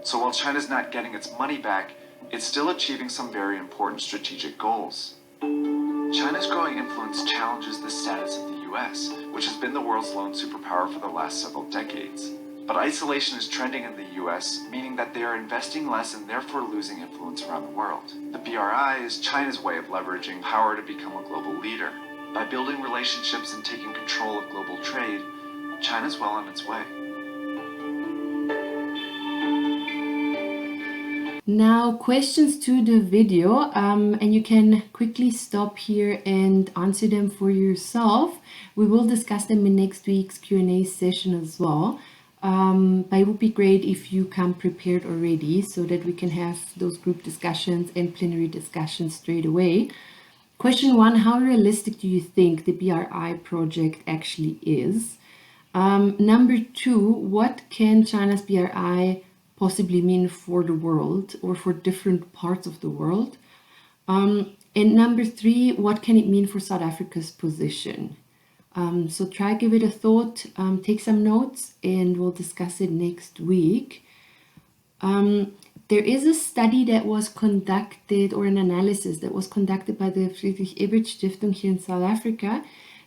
So while China's not getting its money back, it's still achieving some very important strategic goals. China's growing influence challenges the status of the US, which has been the world's lone superpower for the last several decades. But isolation is trending in the US, meaning that they are investing less and therefore losing influence around the world. The BRI is China's way of leveraging power to become a global leader. By building relationships and taking control of global trade, China's well on its way. Now, questions to the video, and you can quickly stop here and answer them for yourself. We will discuss them in next week's Q&A session as well. But it would be great if you come prepared already so that we can have those group discussions and plenary discussions straight away. Question 1, how realistic do you think the BRI project actually is? Number 2, what can China's BRI possibly mean for the world or for different parts of the world? And number 3, what can it mean for South Africa's position? So try give it a thought, take some notes, and we'll discuss it next week. There is a study that was conducted, or an analysis that was conducted by the Friedrich Ebert Stiftung here in South Africa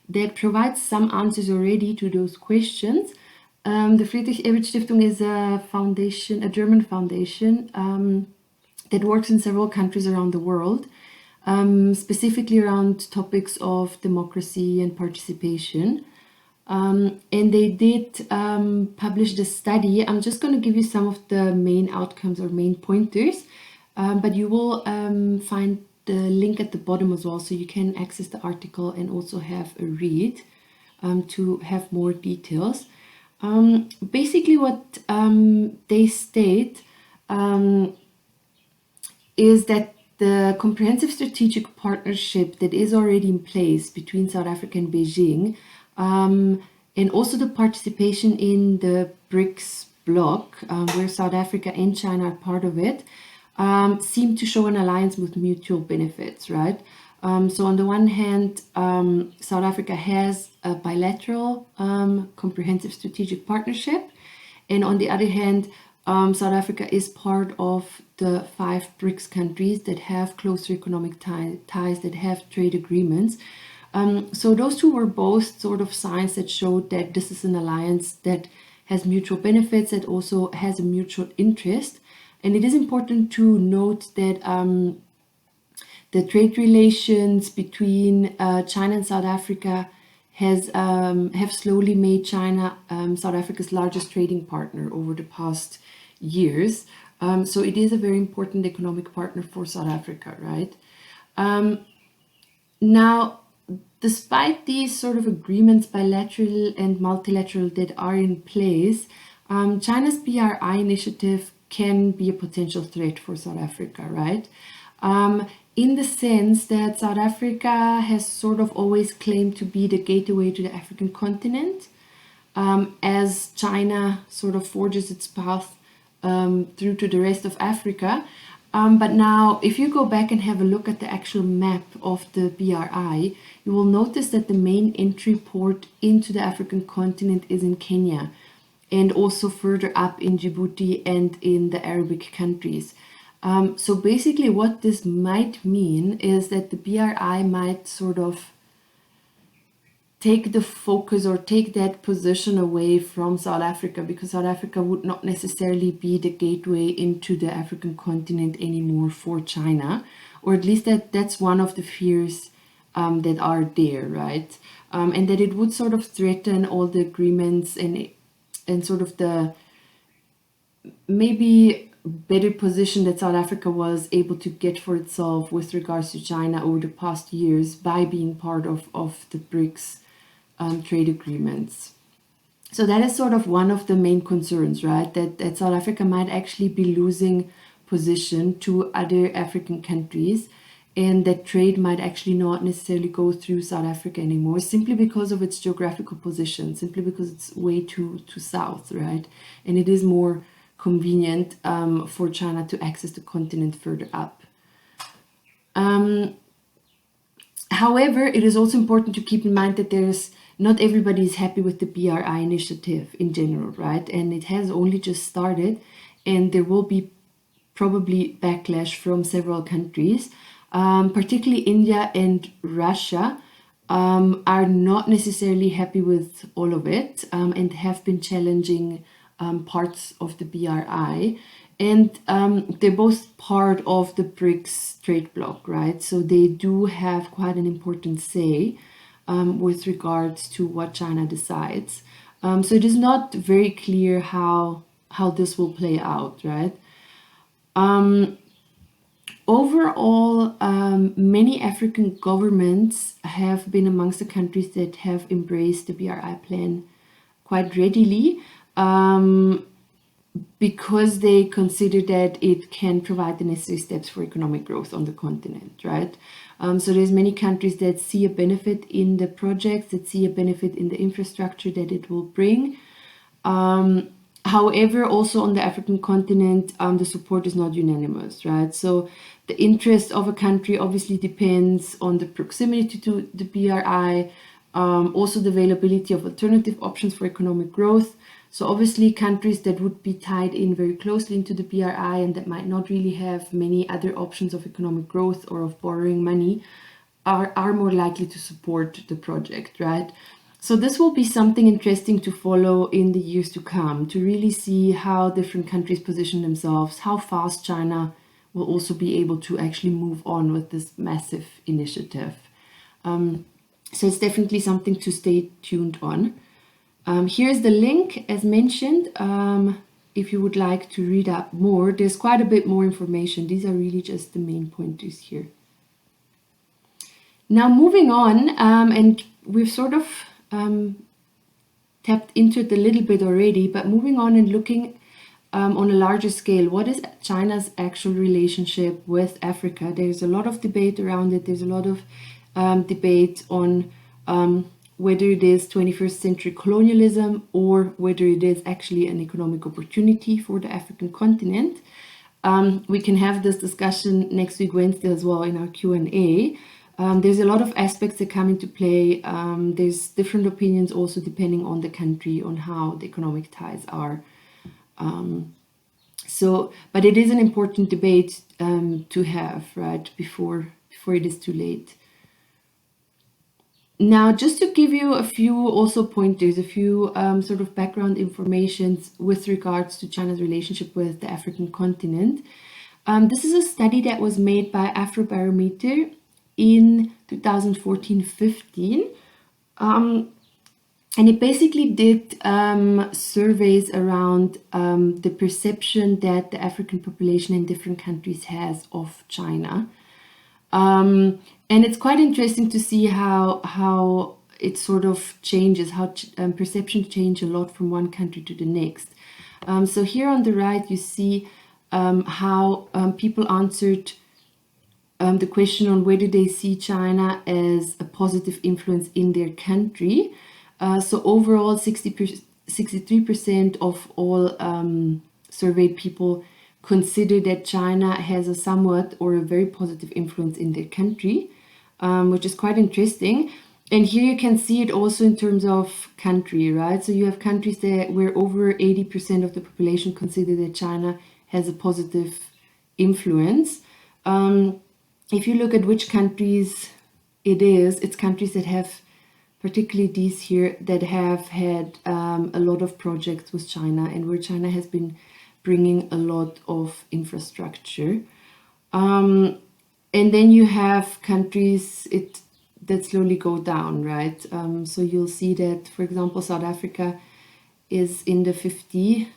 that provides some answers already to those questions. The Friedrich Ebert Stiftung is a foundation, a German foundation that works in several countries around the world, specifically around topics of democracy and participation. And they did publish the study. I'm just going to give you some of the main outcomes or main pointers, but you will find the link at the bottom as well, so you can access the article and also have a read to have more details. Basically what they state is that the comprehensive strategic partnership that is already in place between South Africa and Beijing, and also the participation in the BRICS bloc, where South Africa and China are part of it, seem to show an alliance with mutual benefits, right? So on the one hand, South Africa has a bilateral comprehensive strategic partnership, and on the other hand, South Africa is part of the 5 BRICS countries that have closer economic ties, that have trade agreements. So those two were both sort of signs that showed that this is an alliance that has mutual benefits, that also has a mutual interest. And it is important to note that the trade relations between China and South Africa have slowly made China South Africa's largest trading partner over the past years. So it is a very important economic partner for South Africa, right? Now, despite these sort of agreements, bilateral and multilateral, that are in place, China's BRI initiative can be a potential threat for South Africa, right? In the sense that South Africa has sort of always claimed to be the gateway to the African continent, as China sort of forges its path through to the rest of Africa. But now, if you go back and have a look at the actual map of the BRI, you will notice that the main entry port into the African continent is in Kenya, and also further up in Djibouti and in the Arabic countries. So basically what this might mean is that the BRI might sort of take the focus or take that position away from South Africa, because South Africa would not necessarily be the gateway into the African continent anymore for China, or at least that's one of the fears that are there, right? And that it would sort of threaten all the agreements and sort of the maybe better position that South Africa was able to get for itself with regards to China over the past years by being part of the BRICS trade agreements. So that is sort of one of the main concerns, right? That South Africa might actually be losing position to other African countries, and that trade might actually not necessarily go through South Africa anymore, simply because of its geographical position, simply because it's way too south, right? And it is more convenient for China to access the continent further up. However, it is also important to keep in mind that not everybody is happy with the BRI initiative in general, right? And it has only just started, and there will be probably backlash from several countries, particularly India and Russia. Are not necessarily happy with all of it, and have been challenging parts of the BRI. And they're both part of the BRICS trade bloc, right? So they do have quite an important say with regards to what China decides. So it is not very clear how this will play out, right? Overall, many African governments have been amongst the countries that have embraced the BRI plan quite readily, because they consider that it can provide the necessary steps for economic growth on the continent, right? So there's many countries that see a benefit in the projects, that see a benefit in the infrastructure that it will bring. However, also on the African continent, the support is not unanimous, right? So the interest of a country obviously depends on the proximity to the BRI, also the availability of alternative options for economic growth. So obviously countries that would be tied in very closely into the BRI and that might not really have many other options of economic growth or of borrowing money are more likely to support the project, right? So this will be something interesting to follow in the years to come, to really see how different countries position themselves, how fast China will also be able to actually move on with this massive initiative. So it's definitely something to stay tuned on. Here's the link, as mentioned, if you would like to read up more. There's quite a bit more information. These are really just the main pointers here. Now moving on, and we've sort of tapped into it a little bit already, but moving on and looking on a larger scale, what is China's actual relationship with Africa? There's a lot of debate around it. There's a lot of debate on whether it is 21st century colonialism or whether it is actually an economic opportunity for the African continent. We can have this discussion next week, Wednesday, as well in our Q&A. There's a lot of aspects that come into play. There's different opinions also depending on the country, on how the economic ties are. But it is an important debate to have, right, before it is too late. Now, just to give you a few also pointers, a few sort of background informations with regards to China's relationship with the African continent. This is a study that was made by Afrobarometer in 2014-15. And it basically did surveys around the perception that the African population in different countries has of China. And it's quite interesting to see how it sort of changes, how perception change a lot from one country to the next. So here on the right, you see how people answered the question on whether they see China as a positive influence in their country. So overall, 63% of all surveyed people consider that China has a somewhat or a very positive influence in their country, which is quite interesting. And here you can see it also in terms of country, right? So you have countries where over 80% of the population consider that China has a positive influence. If you look at which countries it's countries that have, particularly these here, that have had a lot of projects with China and where China has been bringing a lot of infrastructure. And then you have countries that slowly go down, right? So you'll see that, for example, South Africa is in the 50%.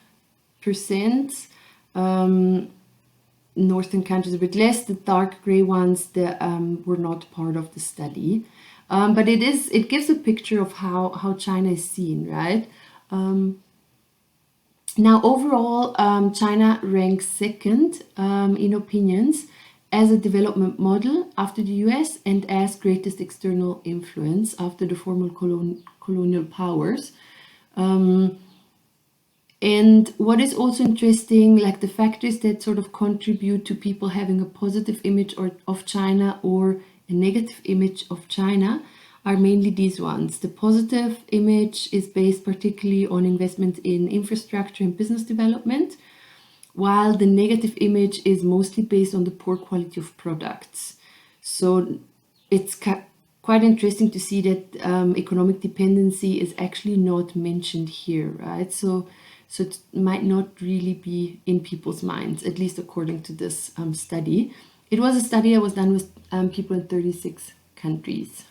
Northern countries a bit less. The dark gray ones that were not part of the study. But it gives a picture of how China is seen, right? Now, overall, China ranks second in opinions as a development model after the US and as greatest external influence after the former colonial powers. And what is also interesting, like the factors that sort of contribute to people having a positive image of China or a negative image of China are mainly these ones. The positive image is based particularly on investment in infrastructure and business development, while the negative image is mostly based on the poor quality of products. So it's quite interesting to see that economic dependency is actually not mentioned here, right? So it might not really be in people's minds, at least according to this study. It was a study that was done with people in 36 countries.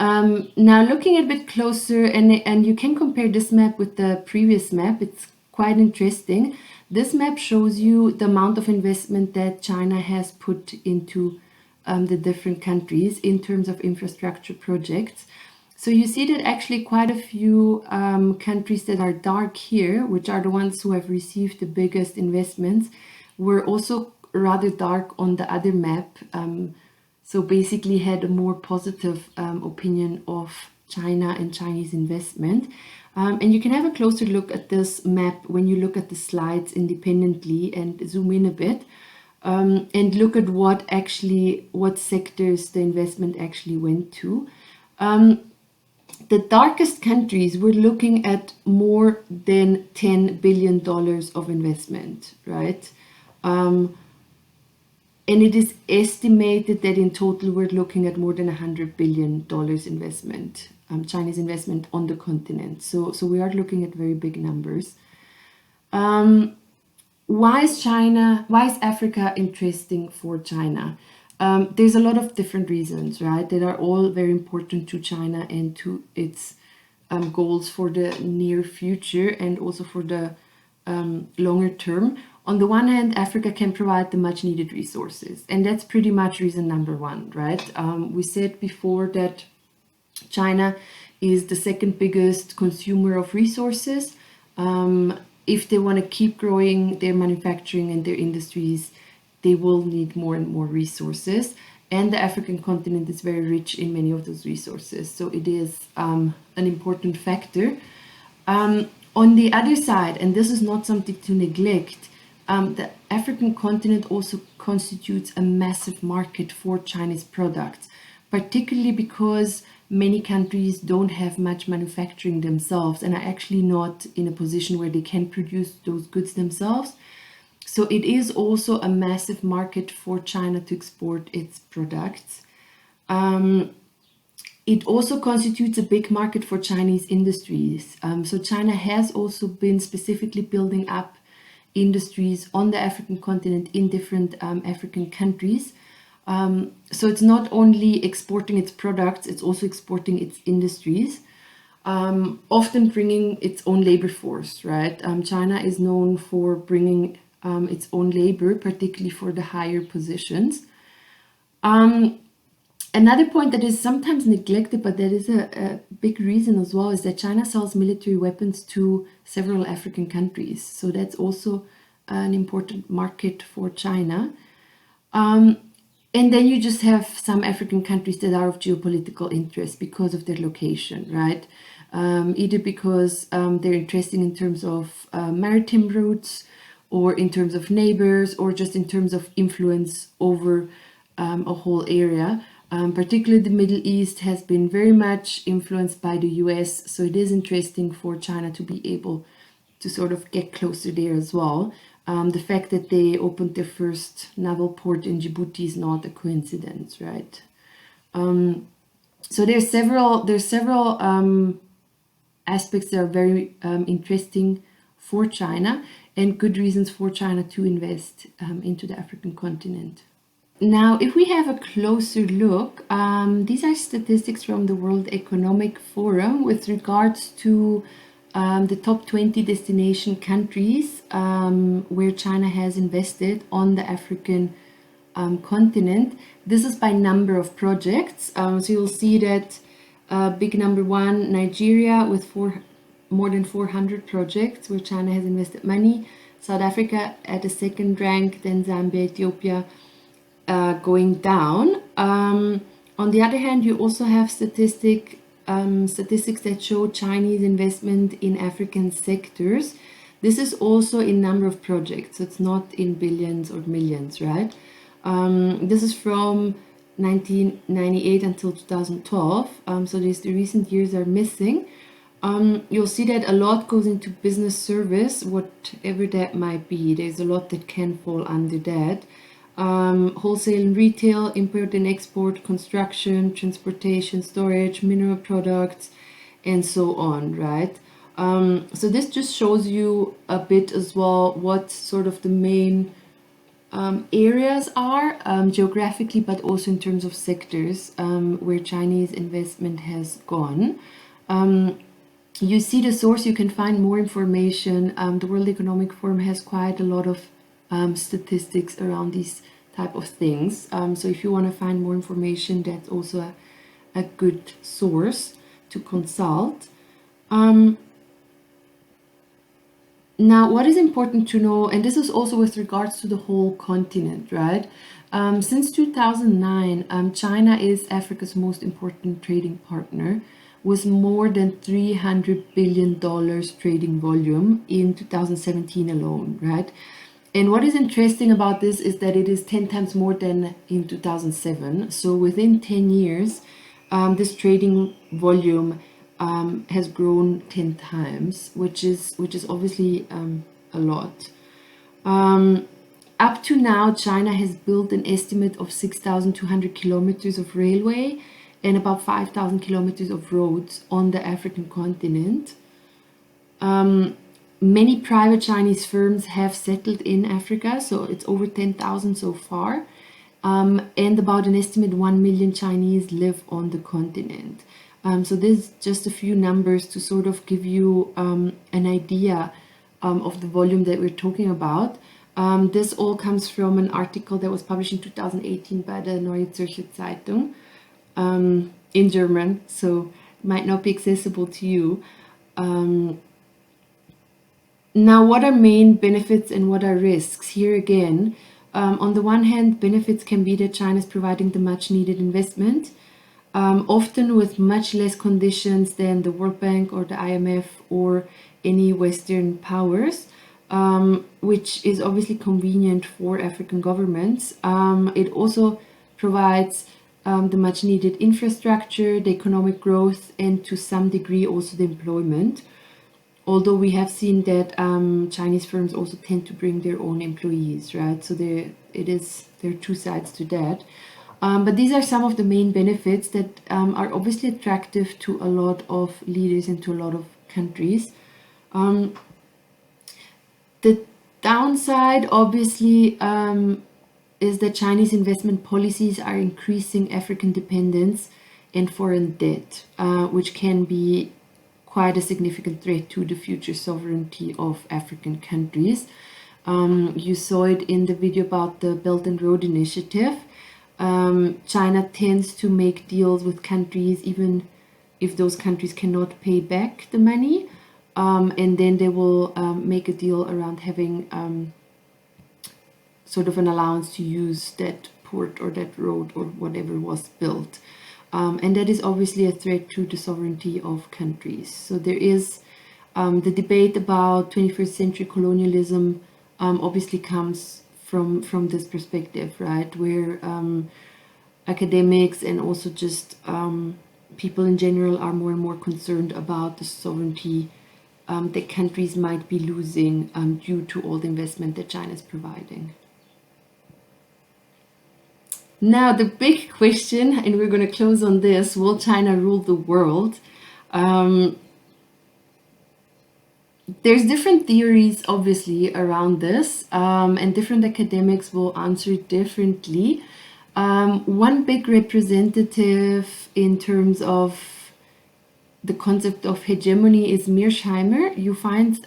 Now looking a bit closer, and you can compare this map with the previous map, it's quite interesting. This map shows you the amount of investment that China has put into the different countries in terms of infrastructure projects. So you see that actually quite a few countries that are dark here, which are the ones who have received the biggest investments, were also rather dark on the other map. So basically had a more positive opinion of China and Chinese investment. And you can have a closer look at this map when you look at the slides independently and zoom in a bit and look at what sectors the investment actually went to. The darkest countries were looking at more than $10 billion of investment, right? And it is estimated that in total we're looking at more than $100 billion investment, Chinese investment on the continent. So we are looking at very big numbers. Why is Africa interesting for China? There's a lot of different reasons, right, that are all very important to China and to its goals for the near future and also for the longer term. On the one hand, Africa can provide the much needed resources, and that's pretty much reason number one, right? We said before that China is the second biggest consumer of resources. If they want to keep growing their manufacturing and their industries, they will need more and more resources. And the African continent is very rich in many of those resources. So it is an important factor. On the other side, and this is not something to neglect, the African continent also constitutes a massive market for Chinese products, particularly because many countries don't have much manufacturing themselves and are actually not in a position where they can produce those goods themselves. So it is also a massive market for China to export its products. It also constitutes a big market for Chinese industries. So China has also been specifically building up industries on the African continent in different African countries. So it's not only exporting its products, it's also exporting its industries, often bringing its own labor force, right? China is known for bringing its own labor, particularly for the higher positions. Another point that is sometimes neglected, but that is a big reason as well, is that China sells military weapons to several African countries. So that's also an important market for China. And then you just have some African countries that are of geopolitical interest because of their location, right? Either because they're interesting in terms of maritime routes, or in terms of neighbors, or just in terms of influence over a whole area. Particularly the Middle East has been very much influenced by the US, so it is interesting for China to be able to sort of get closer there as well. The fact that they opened their first naval port in Djibouti is not a coincidence, right? So there's several aspects that are very interesting for China and good reasons for China to invest into the African continent. Now, if we have a closer look, these are statistics from the World Economic Forum with regards to the top 20 destination countries where China has invested on the African continent. This is by number of projects. So you'll see that big number one, Nigeria, with more than 400 projects where China has invested money. South Africa at the second rank, then Zambia, Ethiopia, going down. On the other hand, you also have statistics that show Chinese investment in African sectors. This is also in number of projects, so it's not in billions or millions, right? This is from 1998 until 2012, so the recent years are missing. You'll see that a lot goes into business service, whatever that might be. There's a lot that can fall under that. Wholesale and retail, import and export, construction, transportation, storage, mineral products, and so on, right? So this just shows you a bit as well what sort of the main areas are geographically, but also in terms of sectors where Chinese investment has gone. You see the source, you can find more information. The World Economic Forum has quite a lot of statistics around these type of things. So if you want to find more information, that's also a good source to consult. Now, what is important to know, and this is also with regards to the whole continent, right? Since 2009, China is Africa's most important trading partner, with more than $300 billion trading volume in 2017 alone, right? And what is interesting about this is that it is 10 times more than in 2007. So within 10 years, this trading volume has grown 10 times, which is obviously a lot. Up to now, China has built an estimate of 6,200 kilometers of railway and about 5,000 kilometers of roads on the African continent. Many private Chinese firms have settled in Africa, so it's over 10,000 so far. And about an estimated 1 million Chinese live on the continent. So this is just a few numbers to sort of give you an idea of the volume that we're talking about. This all comes from an article that was published in 2018 by the Neue Zürcher Zeitung in German, so might not be accessible to you. Now, what are main benefits and what are risks? Here again, on the one hand, benefits can be that China is providing the much needed investment, often with much less conditions than the World Bank or the IMF or any Western powers, which is obviously convenient for African governments. It also provides the much needed infrastructure, the economic growth, and to some degree also the employment. Although we have seen that Chinese firms also tend to bring their own employees, right? So there are two sides to that. But these are some of the main benefits that are obviously attractive to a lot of leaders and to a lot of countries. The downside, obviously, is that Chinese investment policies are increasing African dependence and foreign debt, which can be quite a significant threat to the future sovereignty of African countries. You saw it in the video about the Belt and Road Initiative. China tends to make deals with countries even if those countries cannot pay back the money, and then they will make a deal around having sort of an allowance to use that port or that road or whatever was built. And that is obviously a threat to the sovereignty of countries. So there is the debate about 21st century colonialism obviously comes from this perspective, right? Where academics and also just people in general are more and more concerned about the sovereignty that countries might be losing due to all the investment that China is providing. Now, the big question, and we're going to close on this, will China rule the world? There's different theories, obviously, around this, and different academics will answer it differently. One big representative in terms of the concept of hegemony is Mearsheimer. You find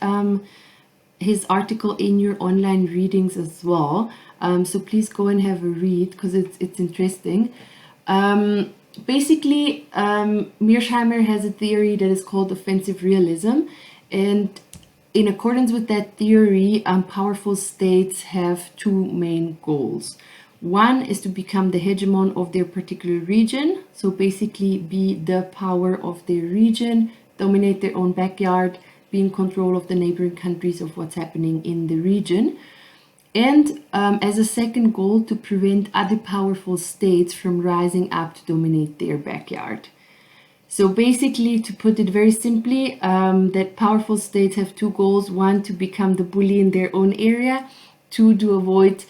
his article in your online readings as well. So please go and have a read because it's interesting. Basically, Mearsheimer has a theory that is called offensive realism, and in accordance with that theory, powerful states have two main goals. One is to become the hegemon of their particular region, so basically be the power of their region, dominate their own backyard, be in control of the neighboring countries of what's happening in the region. and as a second goal, to prevent other powerful states from rising up to dominate their backyard. So basically, to put it very simply, that powerful states have two goals. One, to become the bully in their own area. Two, to avoid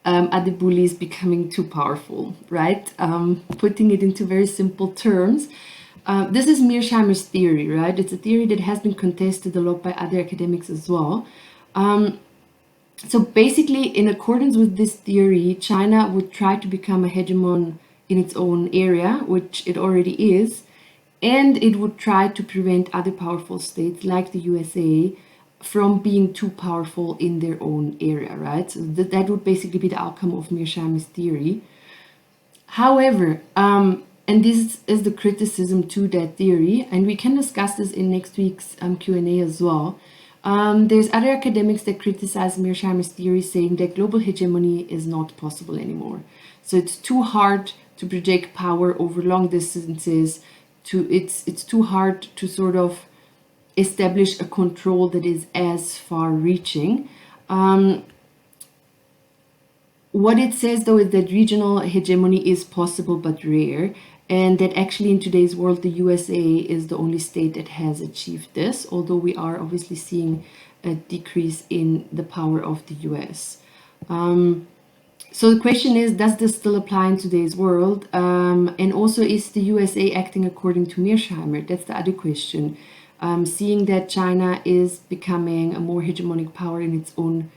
other bullies becoming too powerful, right? Putting it into very simple terms. This is Mearsheimer's theory, right? It's a theory that has been contested a lot by other academics as well. So basically, in accordance with this theory, China would try to become a hegemon in its own area, which it already is, and it would try to prevent other powerful states like the USA from being too powerful in their own area, right? So that would basically be the outcome of Mearsheimer's theory. However, and this is the criticism to that theory, and we can discuss this in next week's Q&A as well. There's other academics that criticize Mearsheimer's theory, saying that global hegemony is not possible anymore. So it's too hard to project power over long distances. It's too hard to sort of establish a control that is as far-reaching. What it says, though, is that regional hegemony is possible but rare, and that actually in today's world, the USA is the only state that has achieved this, although we are obviously seeing a decrease in the power of the US. So the question is, does this still apply in today's world? And also, is the USA acting according to Mearsheimer? That's the other question. Seeing that China is becoming a more hegemonic power in its own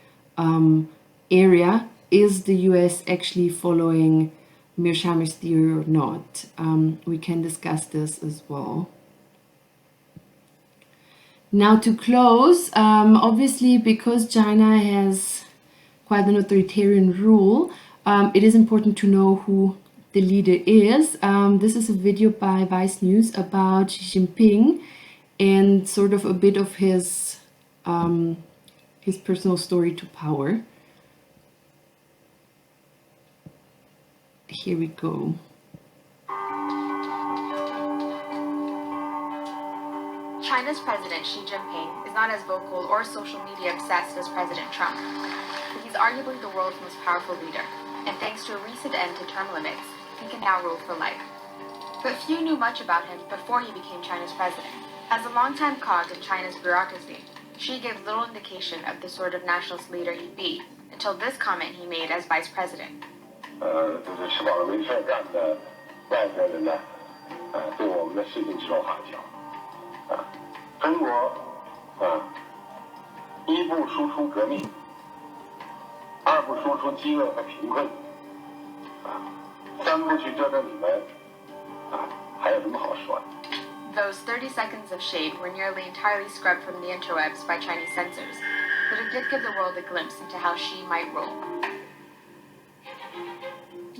area, is the US actually following Mearsheimer's theory or not? We can discuss this as well. Now to close, obviously because China has quite an authoritarian rule, it is important to know who the leader is. This is a video by Vice News about Xi Jinping and sort of a bit of his personal story to power. Here we go. China's President Xi Jinping is not as vocal or social media obsessed as President Trump, but he's arguably the world's most powerful leader, and thanks to a recent end to term limits, he can now rule for life. But few knew much about him before he became China's president. As a longtime cog in China's bureaucracy, Xi gave little indication of the sort of nationalist leader he'd be until this comment he made as vice president. 就是吃饱了没事干的外国人呢，对我们的事情指手画脚，中国一不输出革命，二不输出饥饿和贫困，三不去折腾你们，还有什么好说的？ Those 30 seconds of shade were nearly entirely scrubbed from the interwebs by Chinese censors, but it did give the world a glimpse into how Xi might rule.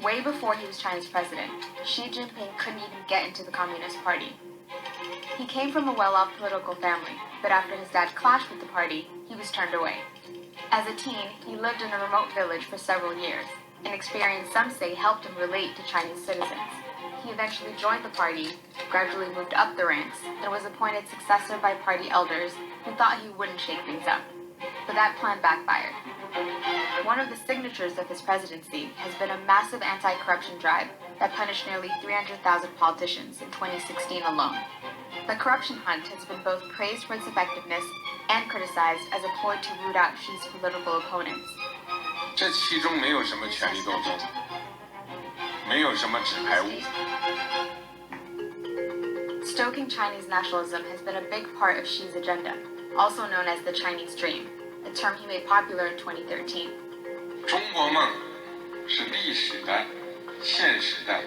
Way before he was China's president, Xi Jinping couldn't even get into the Communist Party. He came from a well-off political family, but after his dad clashed with the party, he was turned away. As a teen, he lived in a remote village for several years, an experience some say helped him relate to Chinese citizens. He eventually joined the party, gradually moved up the ranks, and was appointed successor by party elders who thought he wouldn't shake things up. But that plan backfired. One of the signatures of his presidency has been a massive anti-corruption drive that punished nearly 300,000 politicians in 2016 alone. The corruption hunt has been both praised for its effectiveness and criticized as a ploy to root out Xi's political opponents. 这其中没有什么权力斗争，没有什么纸牌屋。 Stoking Chinese nationalism has been a big part of Xi's agenda, also known as the Chinese Dream, a term he made popular in 2013. 中国梦是历史的、现实的，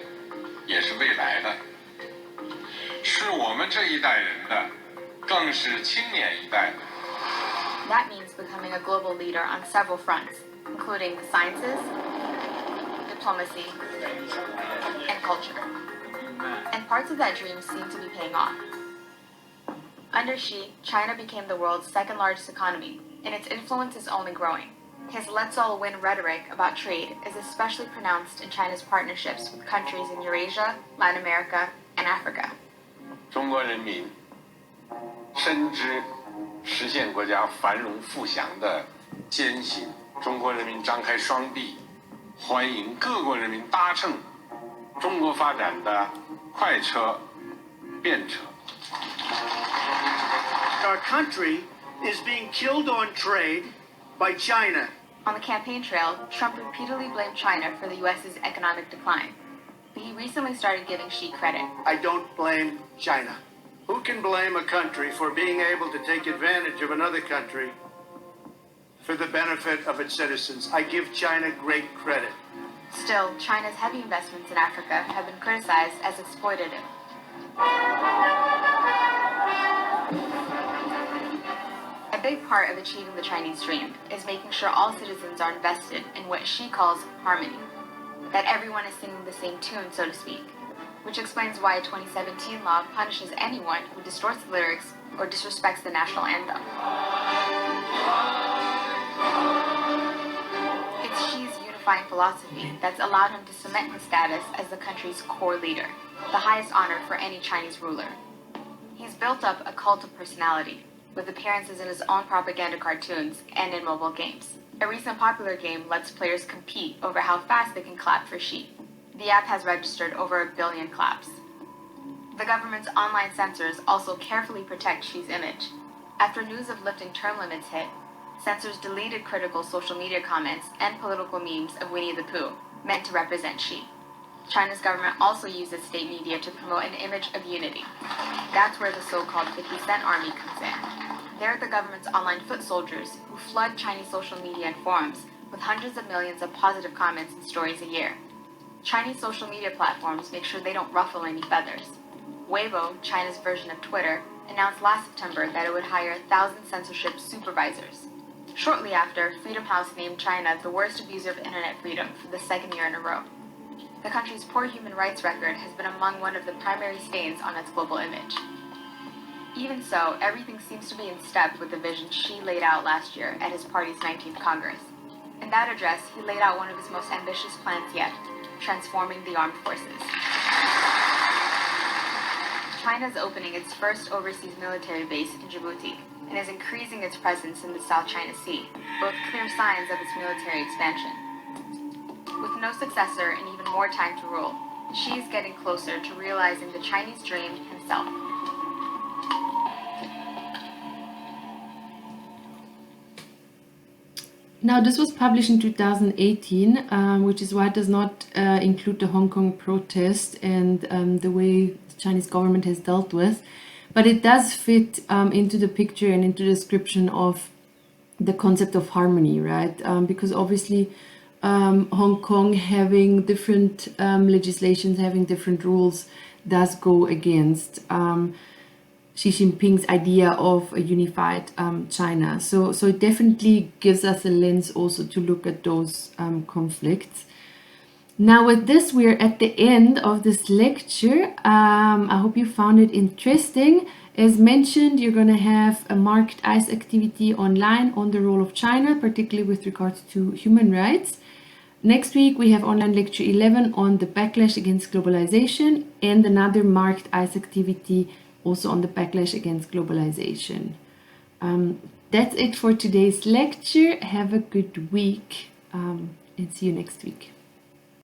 也是未来的，是我们这一代人的，更是青年一代的。 That means becoming a global leader on several fronts, including the sciences, diplomacy, and culture. And parts of that dream seem to be paying off. Under Xi, China became the world's second largest economy, and its influence is only growing. His let's all win rhetoric about trade is especially pronounced in China's partnerships with countries in Eurasia, Latin America, and Africa. 中国人民深知实现国家繁荣富强的艰辛中国人民张开双臂，欢迎各国人民搭乘中国发展的快车、便车。 Our country is being killed on trade by China. On the campaign trail, Trump repeatedly blamed China for the U.S.'s economic decline. But he recently started giving Xi credit. I don't blame China. Who can blame a country for being able to take advantage of another country for the benefit of its citizens? I give China great credit. Still, China's heavy investments in Africa have been criticized as exploitative. A big part of achieving the Chinese dream is making sure all citizens are invested in what she calls harmony, that everyone is singing the same tune, so to speak, which explains why a 2017 law punishes anyone who distorts the lyrics or disrespects the national anthem. It's Xi's unifying philosophy that's allowed him to cement his status as the country's core leader, the highest honor for any Chinese ruler. He's built up a cult of personality, with appearances in his own propaganda cartoons and in mobile games. A recent popular game lets players compete over how fast they can clap for Xi. The app has registered over 1 billion claps. The government's online censors also carefully protect Xi's image. After news of lifting term limits hit, censors deleted critical social media comments and political memes of Winnie the Pooh, meant to represent Xi. China's government also uses state media to promote an image of unity. That's where the so-called 50 Cent Army comes in. They're the government's online foot soldiers who flood Chinese social media and forums with hundreds of millions of positive comments and stories a year. Chinese social media platforms make sure they don't ruffle any feathers. Weibo, China's version of Twitter, announced last September that it would hire 1,000 censorship supervisors. Shortly after, Freedom House named China the worst abuser of internet freedom for the second year in a row. The country's poor human rights record has been among one of the primary stains on its global image. Even so, everything seems to be in step with the vision Xi laid out last year at his party's 19th Congress. In that address, he laid out one of his most ambitious plans yet, transforming the armed forces. China is opening its first overseas military base in Djibouti and is increasing its presence in the South China Sea, both clear signs of its military expansion. With no successor and even more time to rule, Xi is getting closer to realizing the Chinese dream himself. Now, this was published in 2018, which is why it does not include the Hong Kong protest and the way the Chinese government has dealt with, but it does fit into the picture and into the description of the concept of harmony, right? Because obviously Hong Kong having different legislations, having different rules, does go against Xi Jinping's idea of a unified China. So it definitely gives us a lens also to look at those conflicts. Now with this, we're at the end of this lecture. I hope you found it interesting. As mentioned, you're going to have a marked ICE activity online on the role of China, particularly with regards to human rights. Next week, we have online lecture 11 on the backlash against globalization and another marked ICE activity also on the backlash against globalization. That's it for today's lecture. Have a good week and see you next week.